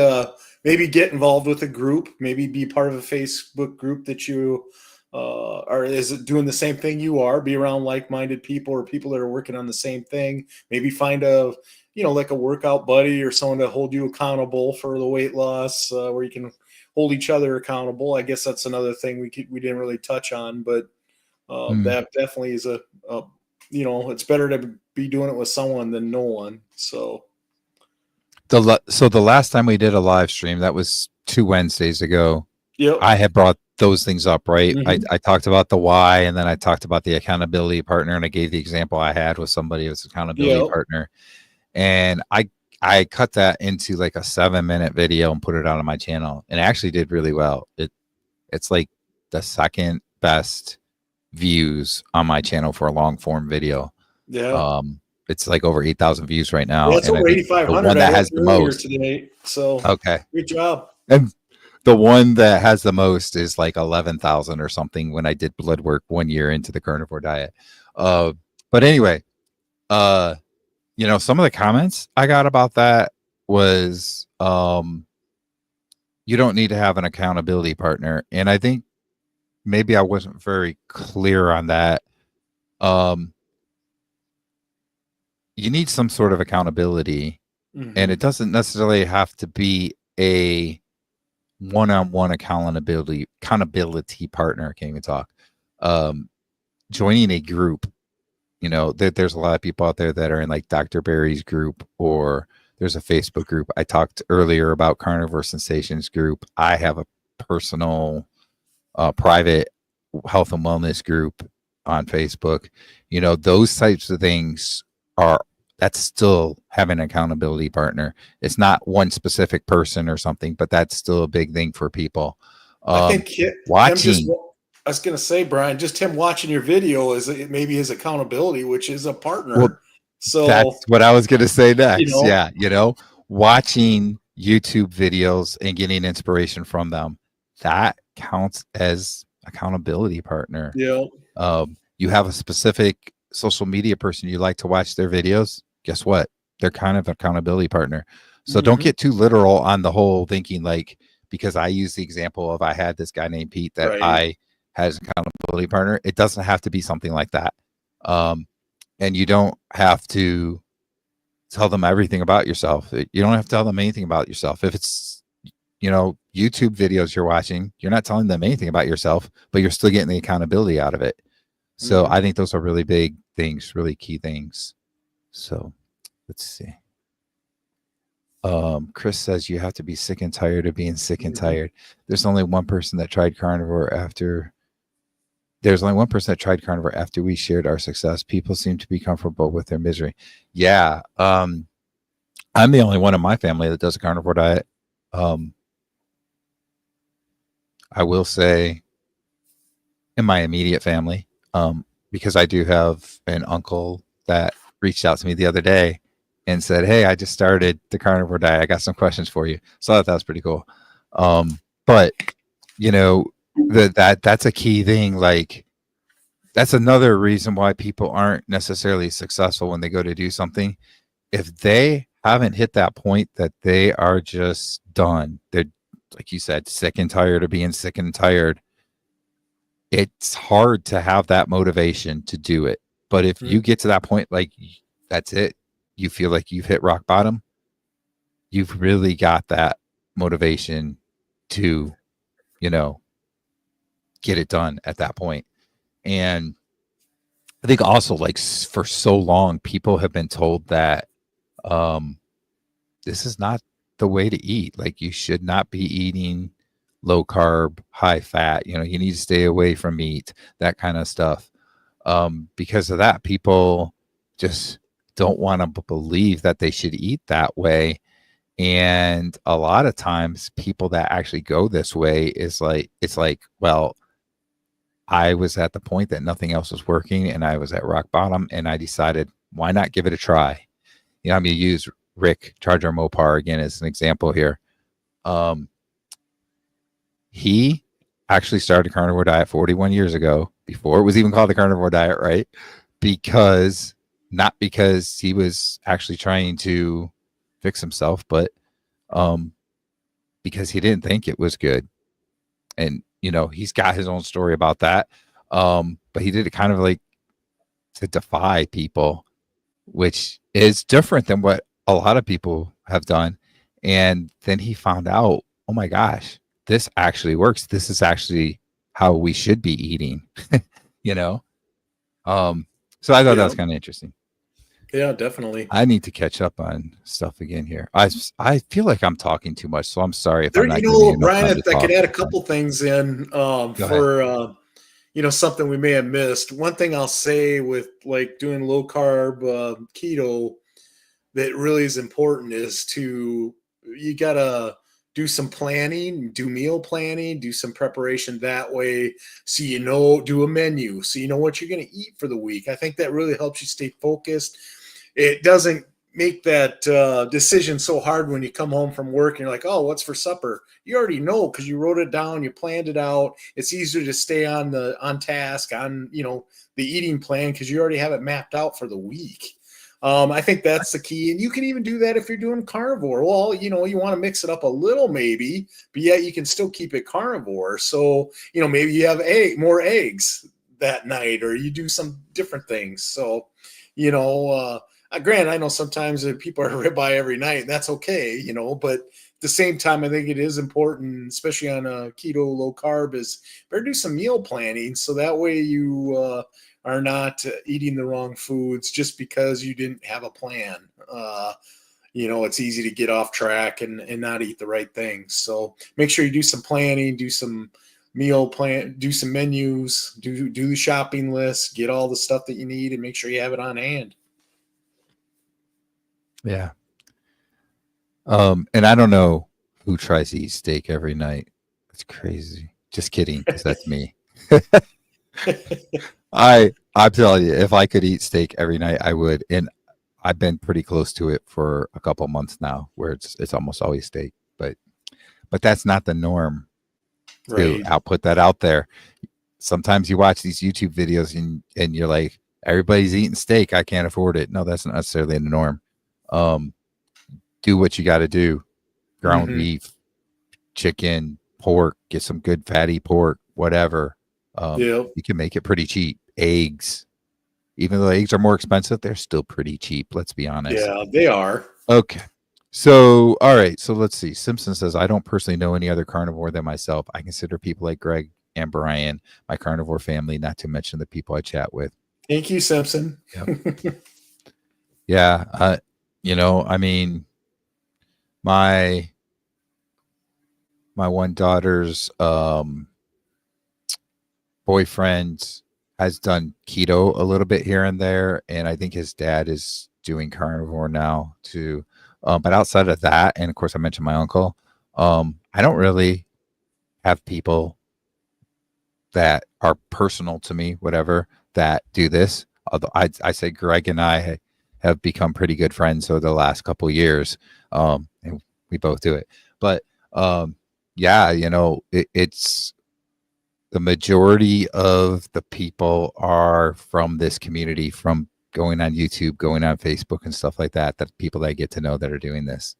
maybe get involved with a group, maybe be part of a Facebook group that you is doing the same thing you are, be around like-minded people or people that are working on the same thing. Maybe find like a workout buddy or someone to hold you accountable for the weight loss, where you can hold each other accountable. I guess that's another thing we didn't really touch on, but that definitely is it's better to be doing it with someone than no one. So the last time we did a live stream, that was 2 Wednesdays ago. Yep. I had brought those things up, right? Mm-hmm. I talked about the why, and then I talked about the accountability partner, and I gave the example I had with somebody who's accountability partner. And I cut that into like a 7-minute video and put it out on my channel, and it actually did really well. It's like the second best views on my channel for a long form video. Yeah. It's like over 8,000 views right now. Yeah, it's over 8,500. The one that has the most today. So okay, good job. And the one that has the most is like 11,000 or something when I did blood work 1 year into the carnivore diet. But anyway, some of the comments I got about that was, you don't need to have an accountability partner. And I think maybe I wasn't very clear on that. You need some sort of accountability, and it doesn't necessarily have to be a one-on-one accountability partner. I can't even talk. Joining a group, there's a lot of people out there that are in like Dr. Barry's group, or there's a Facebook group. I talked earlier about Carnivore Sensations group. I have a personal private health and wellness group on Facebook. Those types of things that's still having an accountability partner. It's not one specific person or something, but that's still a big thing for people. I think watching. I was going to say, Brian, just him watching your video is maybe his accountability, which is a partner. Well, so that's what I was going to say next. Yeah. Watching YouTube videos and getting inspiration from them, that counts as accountability partner. Yeah. You have a specific social media person you like to watch their videos. Guess what? They're kind of accountability partner. So don't get too literal on the whole thinking, like, because I use the example of I had this guy named Pete that I had as accountability partner. It doesn't have to be something like that. And you don't have to tell them everything about yourself. You don't have to tell them anything about yourself. If it's, YouTube videos you're watching, you're not telling them anything about yourself, but you're still getting the accountability out of it. So I think those are really big things, really key things. So let's see. Chris says you have to be sick and tired of being sick and tired. There's only one person that tried carnivore after. There's only one person that tried carnivore after we shared our success. People seem to be comfortable with their misery. Yeah. I'm the only one in my family that does a carnivore diet. I will say in my immediate family, because I do have an uncle that reached out to me the other day and said, "Hey, I just started the carnivore diet. I got some questions for you." So I thought that was pretty cool. But you know, that's a key thing. Like, that's another reason why people aren't necessarily successful when they go to do something. If they haven't hit that point that they are just done, they're, like you said, sick and tired of being sick and tired, it's hard to have that motivation to do it. But if you get to that point, like, that's it, you feel like you've hit rock bottom, you've really got that motivation to, get it done at that point. And I think also, like, for so long, people have been told that this is not the way to eat. Like, you should not be eating low carb, high fat. You need to stay away from meat, that kind of stuff. Because of that, people just don't want to believe that they should eat that way. And a lot of times people that actually go this way it's like, well, I was at the point that nothing else was working and I was at rock bottom, and I decided, why not give it a try? I'm going to use Rick Charger Mopar again as an example here. He actually started a carnivore diet 41 years ago, before it was even called the carnivore diet, right? Not because he was actually trying to fix himself, but because he didn't think it was good. And, he's got his own story about that. But he did it kind of like to defy people, which is different than what a lot of people have done. And then he found out, oh my gosh, this actually works. This is actually how we should be eating, So I thought that was kind of interesting. Yeah, definitely. I need to catch up on stuff again here. I feel like I'm talking too much, so I'm sorry if I'm not giving you enough Brian, time to I talk. could add a couple things in for something we may have missed. One thing I'll say with like doing low carb keto that really is important is you gotta do some planning, do meal planning, do some preparation that way, so do a menu so you know what you're going to eat for the week. I think that really helps you stay focused. It doesn't make that decision so hard when you come home from work and you're like, oh, what's for supper? You already know because you wrote it down, you planned it out. It's easier to stay on task on the eating plan because you already have it mapped out for the week. I think that's the key. And you can even do that if you're doing carnivore. Well, you want to mix it up a little maybe, but yet you can still keep it carnivore. So, maybe you have more eggs that night, or you do some different things. So, granted, I know sometimes people are ribeye every night, and that's okay, but at the same time, I think it is important, especially on a keto low carb, is better do some meal planning. So that way you, are not eating the wrong foods just because you didn't have a plan. It's easy to get off track and not eat the right things. So make sure you do some planning, do some meal plan, do some menus, do the shopping list, get all the stuff that you need, and make sure you have it on hand. Yeah. And I don't know who tries to eat steak every night. That's crazy. Just kidding, because that's me. I'm telling you, if I could eat steak every night, I would. And I've been pretty close to it for a couple months now, where it's almost always steak. But that's not the norm. Right. I'll put that out there. Sometimes you watch these YouTube videos and you're like, everybody's eating steak, I can't afford it. No, that's not necessarily the norm. Do what you got to do. Ground beef, chicken, pork, get some good fatty pork, whatever. You can make it pretty cheap. Eggs, even though eggs are more expensive, they're still pretty cheap. Let's be honest. Yeah, they are. Okay. So, all right. So let's see. Simpson says, I don't personally know any other carnivore than myself. I consider people like Greg and Brian my carnivore family, not to mention the people I chat with. Thank you, Simpson. Yep. Yeah. I mean, my one daughter's boyfriend has done keto a little bit here and there, and I think his dad is doing carnivore now too. But outside of that, and of course I mentioned my uncle, I don't really have people that are personal to me, whatever, that do this. Although I say Greg and I have become pretty good friends over the last couple of years, and we both do it. But yeah, it's the majority of the people are from this community, from going on YouTube, going on Facebook, and stuff like that. That people that I get to know that are doing this.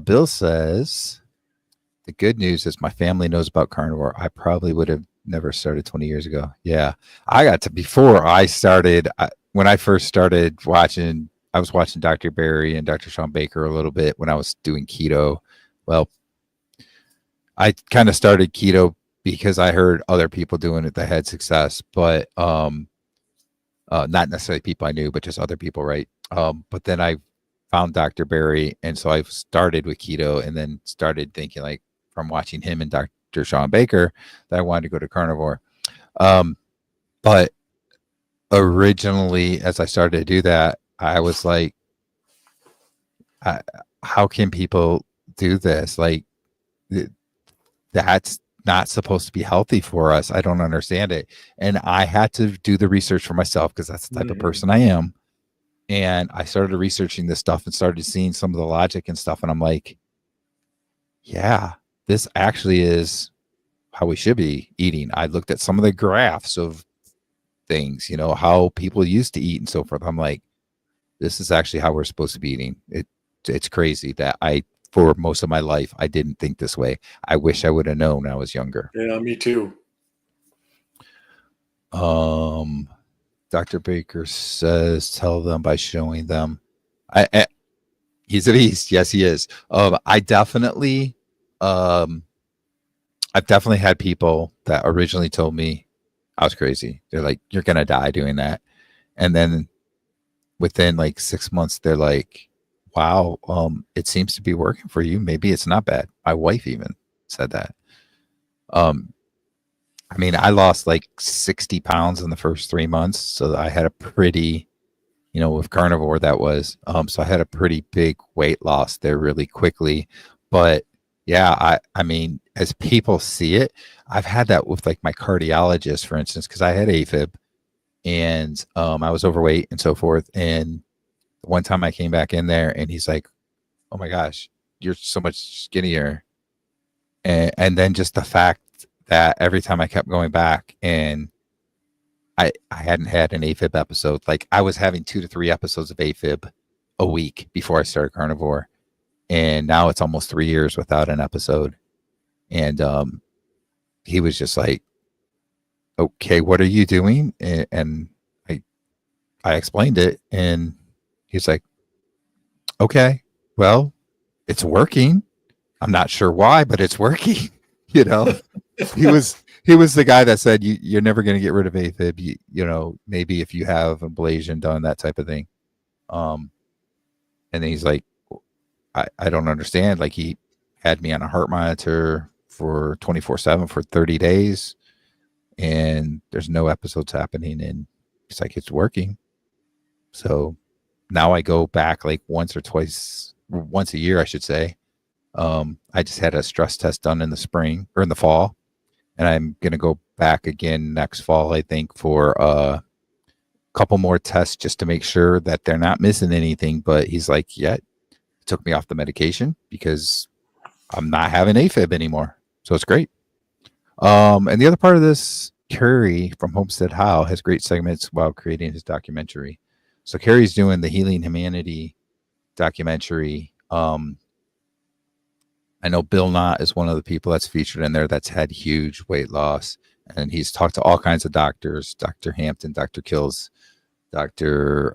Bill says, the good news is my family knows about carnivore. I probably would have never started 20 years ago. Yeah. I got to, before I started, when I first started watching, I was watching Dr. Barry and Dr. Sean Baker a little bit when I was doing keto. Well, I kind of started keto because I heard other people doing it that had success, but not necessarily people I knew, but just other people, right? But then I found Dr. Barry, and so I started with keto, and then started thinking, like, from watching him and Dr. Sean Baker, that I wanted to go to carnivore. But originally, as I started to do that, I was like, how can people do this? Like, that's not supposed to be healthy for us. I don't understand it. And I had to do the research for myself because that's the type of person I am. And I started researching this stuff and started seeing some of the logic and stuff. And I'm like, yeah, this actually is how we should be eating. I looked at some of the graphs of things, how people used to eat and so forth. I'm like, this is actually how we're supposed to be eating. It's crazy that for most of my life, I didn't think this way. I wish I would have known when I was younger. Yeah, me too. Dr. Baker says, tell them by showing them. He's a beast. Yes, he is. I've definitely had people that originally told me I was crazy. They're like, you're going to die doing that. And then within like 6 months, they're like, wow, it seems to be working for you. Maybe it's not bad. My wife even said that. I mean, I lost like 60 pounds in the first 3 months. So I had a pretty, with carnivore, that was, so I had a pretty big weight loss there really quickly. But yeah, I mean, as people see it, I've had that with like my cardiologist, for instance, because I had AFib and I was overweight and so forth. And one time I came back in there and he's like, oh my gosh, you're so much skinnier. And then just the fact that every time I kept going back and I hadn't had an AFib episode, like I was having 2 to 3 episodes of AFib a week before I started carnivore. And now it's almost 3 years without an episode. And he was just like, okay, what are you doing? And I explained it, and he's like, okay, well, it's working. I'm not sure why, but it's working. He was the guy that said you're never going to get rid of AFib. Maybe if you have ablation done, that type of thing. And then he's like, I don't understand. Like, he had me on a heart monitor for 24/7 for 30 days, and there's no episodes happening. And he's like, it's working. So now I go back like once a year, I should say. I just had a stress test done in the spring or in the fall, and I'm going to go back again next fall, I think, for a couple more tests just to make sure that they're not missing anything. But he's like, yeah, he took me off the medication because I'm not having AFib anymore. So it's great. And the other part of this, Kerry from Homestead How has great segments while creating his documentary. So Kerry's doing the Healing Humanity documentary. I know Bill Knott is one of the people that's featured in there that's had huge weight loss. And he's talked to all kinds of doctors, Dr. Hampton, Dr. Kills, Dr.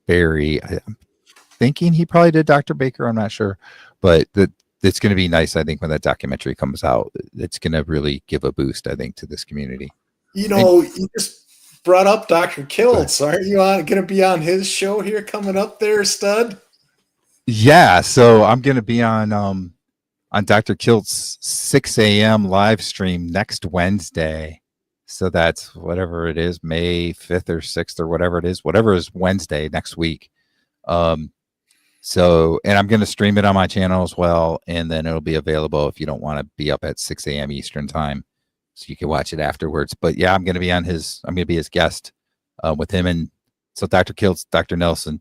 Barry. I'm thinking he probably did Dr. Baker. I'm not sure. But it's going to be nice, I think, when that documentary comes out. It's going to really give a boost, I think, to this community. You just brought up Dr. Kills. Aren't you going to be on his show here coming up there, stud? Yeah, so I'm gonna be on Dr. Kilt's 6 a.m. live stream next Wednesday. So that's whatever it is, May 5th or 6th or whatever is Wednesday next week. Um, so, and I'm going to stream it on my channel as well. And then it'll be available if you don't want to be up at 6 a.m. Eastern time. So you can watch it afterwards. But yeah, I'm going to be his guest with him. And so Dr. Kilt's Dr. Nelson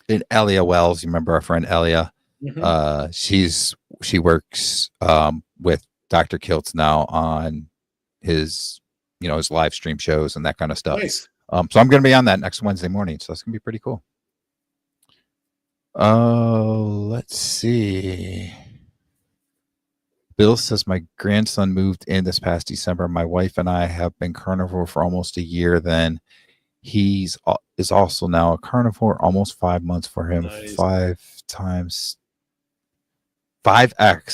and Elia Wells. You remember our friend Elia? Mm-hmm. She works with Dr. Kiltz now on his his live stream shows and that kind of stuff. Nice. So I'm going to be on that next Wednesday morning. So that's going to be pretty cool. Let's see. Bill says my grandson moved in this past December. My wife and I have been carnivore for almost a year. Then is also now a carnivore. Almost 5 months for him. Nice. 5x.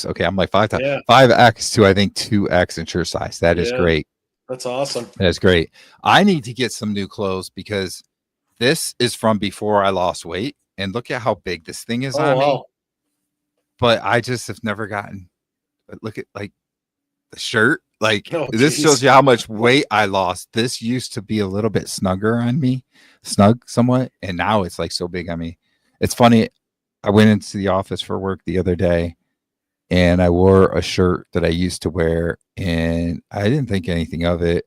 Okay, I'm like 5 times. Yeah. 5x to I think 2x in shirt size. That is great. That's awesome. That's great. I need to get some new clothes because this is from before I lost weight. And look at how big this thing is on me. But I just have never gotten. Look at like the shirt. Like this shows you how much weight I lost. This used to be a little bit snugger on me, snug somewhat, and now it's like so big on me. It's funny. I went into the office for work the other day and I wore a shirt that I used to wear and I didn't think anything of it,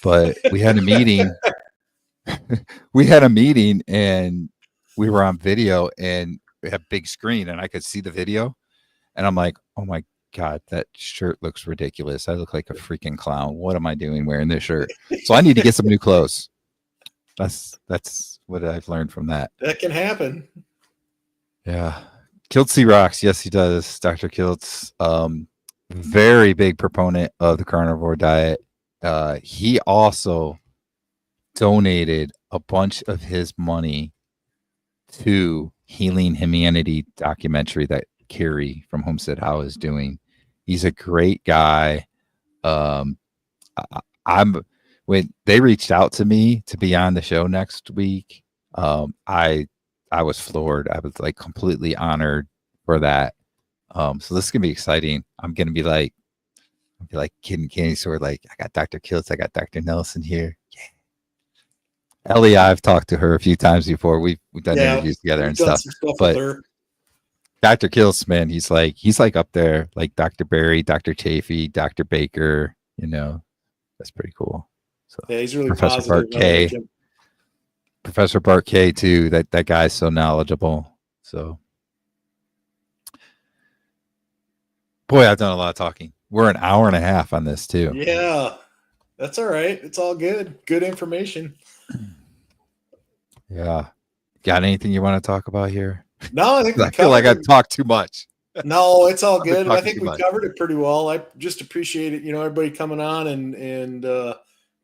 but we had a meeting. We had a meeting and we were on video and we have big screen and I could see the video and I'm like, oh my God, that shirt looks ridiculous. I look like a freaking clown. What am I doing wearing this shirt? So I need to get some new clothes. That's what I've learned from that. That can happen. Yeah. Kiltzy rocks. Yes, he does. Dr. Kiltz, very big proponent of the carnivore diet. He also donated a bunch of his money to Healing Humanity documentary that Carrie from Homestead How is doing. He's a great guy. When they reached out to me to be on the show next week, I was floored. I was like completely honored for that. So this is gonna be exciting. I'm gonna be like kid and candy store. Like I got Dr. Kiltz, I got Dr. Nelson here. Yeah. Ellie, I've talked to her a few times before. We've done interviews together and stuff. But Dr. Kiltz, man, he's like up there, like Dr. Berry, Dr. Chafee, Dr. Baker. That's pretty cool. So yeah, he's really Professor positive. Bart K. Professor Bart K too. That guy's so knowledgeable. So, boy, I've done a lot of talking. We're an hour and a half on this too. Yeah, that's all right. It's all good. Good information. Yeah. Got anything you want to talk about here? No, I think I feel like I talked too much. No, it's all good. I think we covered it pretty well. I just appreciate it. Everybody coming on and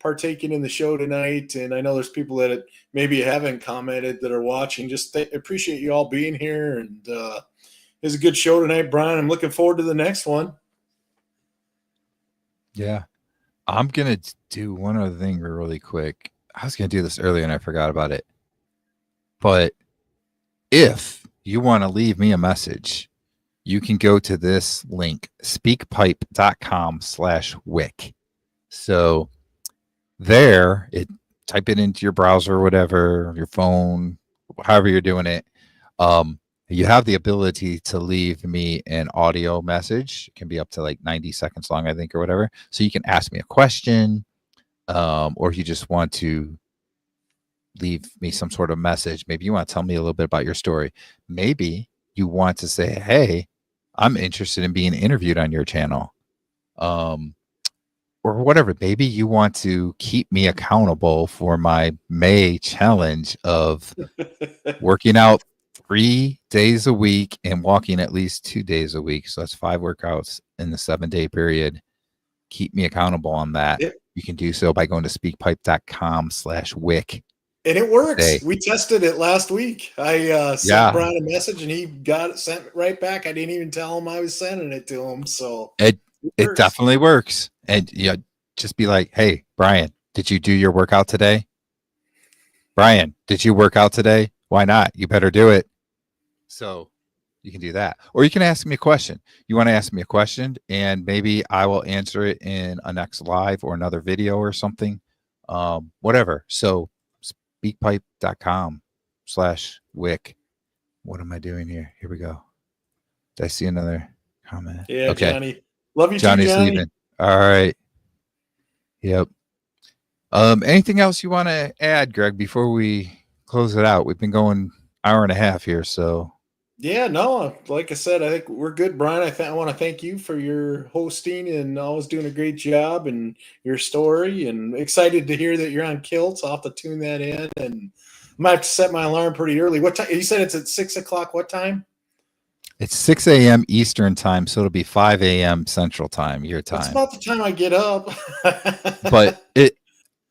partaking in the show tonight. And I know there's people that maybe haven't commented that are watching. Just appreciate you all being here. And it's a good show tonight, Brian. I'm looking forward to the next one. Yeah. I'm going to do one other thing really quick. I was going to do this earlier and I forgot about it. But if you want to leave me a message, you can go to this link, speakpipe.com/wick. So there, type it into your browser or whatever, your phone, however you're doing it. You have the ability to leave me an audio message. It can be up to like 90 seconds long, I think, or whatever. So you can ask me a question, or if you just want to leave me some sort of message. Maybe you want to tell me a little bit about your story. Maybe you want to say, hey, I'm interested in being interviewed on your channel. Or whatever. Maybe you want to keep me accountable for my May challenge of working out 3 days a week and walking at least 2 days a week. So that's 5 workouts in the 7-day period. Keep me accountable on that. Yep. You can do so by going to speakpipe.com/wick. And it works. Hey. We tested it last week. I sent Brian a message and he got it sent right back. I didn't even tell him I was sending it to him. So it definitely works. And just be like, hey, Brian, did you do your workout today? Brian, did you work out today? Why not? You better do it. So You can do that. Or you can ask me a question. You want to ask me a question, and maybe I will answer it in a next live or another video or something. Whatever. So speakpipe.com/wick. What am I doing here? Here we go. Did I see another comment? Yeah, Okay. Johnny. Love you too, Johnny's Johnny. leaving. All right. Yep. Anything else you want to add, Greg, before we close it out? We've been going hour and a half here, so Yeah, no, like I said, I think we're good, Brian. I want to thank you for your hosting and always doing a great job and your story. And excited to hear that you're on kilts. I'll have to tune that in, and I might have to set my alarm pretty early. What time? You said it's at 6 o'clock. What time? it's 6 a.m. Eastern time, so it'll be 5 a.m. Central time, your That's time. about the time I get up. But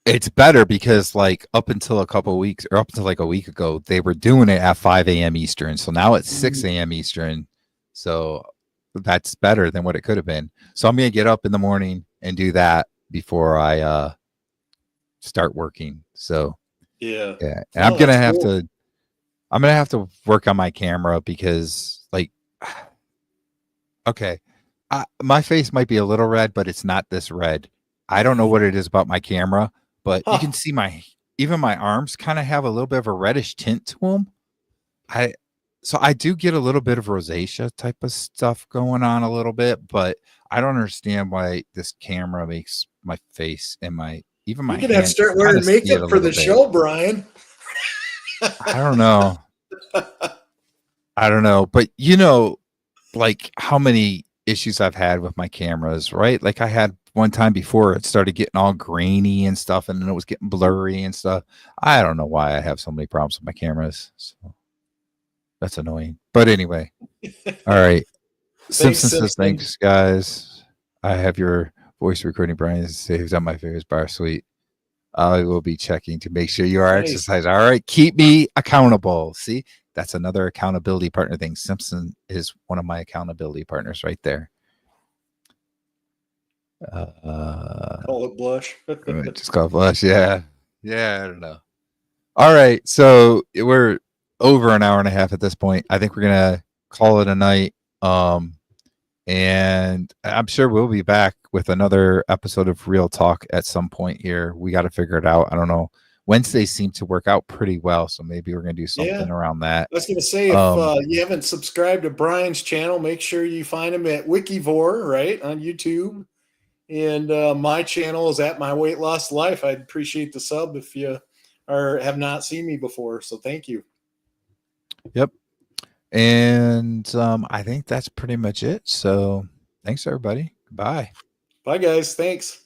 it's better because like up until a couple of weeks or up until like a week ago, they were doing it at 5 a.m. Eastern. So now it's 6 a.m. Eastern. So that's better than what it could have been. So I'm gonna get up in the morning and do that before I start working. So Yeah. yeah. And I'm Oh, gonna that's have cool. to I'm gonna have to work on my camera because like okay, my face might be a little red, but it's not this red. I don't know what it is about my camera, but you can Huh. see even my arms kind of have a little bit of a reddish tint to them. So I do get a little bit of rosacea type of stuff going on a little bit, but I don't understand why this camera makes my face and even my You're gonna have to hands. You start can kind wearing of see it makeup a for little the bit. show, Brian. I don't know. I don't know, but like how many issues I've had with my cameras, right? Like I had one time before it started getting all grainy and stuff, and then it was getting blurry and stuff. I don't know why I have so many problems with my cameras. So that's annoying. But anyway, all right. Thanks, Simpson says, Simpson. thanks, guys. I have your voice recording, Brian. Saves on my favorites bar suite. I will be checking to make sure you are Nice. exercising. All right. Keep me accountable. See, that's another accountability partner thing. Simpson is one of my accountability partners right there. Call it blush. Just call flush. Yeah. Yeah. I don't know. All right. So we're over an hour and a half at this point. I think we're going to call it a night. And I'm sure we'll be back with another episode of Real Talk at some point here. We got to figure it out. I don't know. Wednesdays seem to work out pretty well. So maybe we're going to do something Yeah. around that. I was going to say, if you haven't subscribed to Brian's channel, make sure you find him at Wikivore, right, on YouTube. And my channel is at My Weight Loss Life. I'd appreciate the sub if you have not seen me before. So thank you. Yep. And I think that's pretty much it. So thanks, everybody. Bye. Bye, guys. Thanks.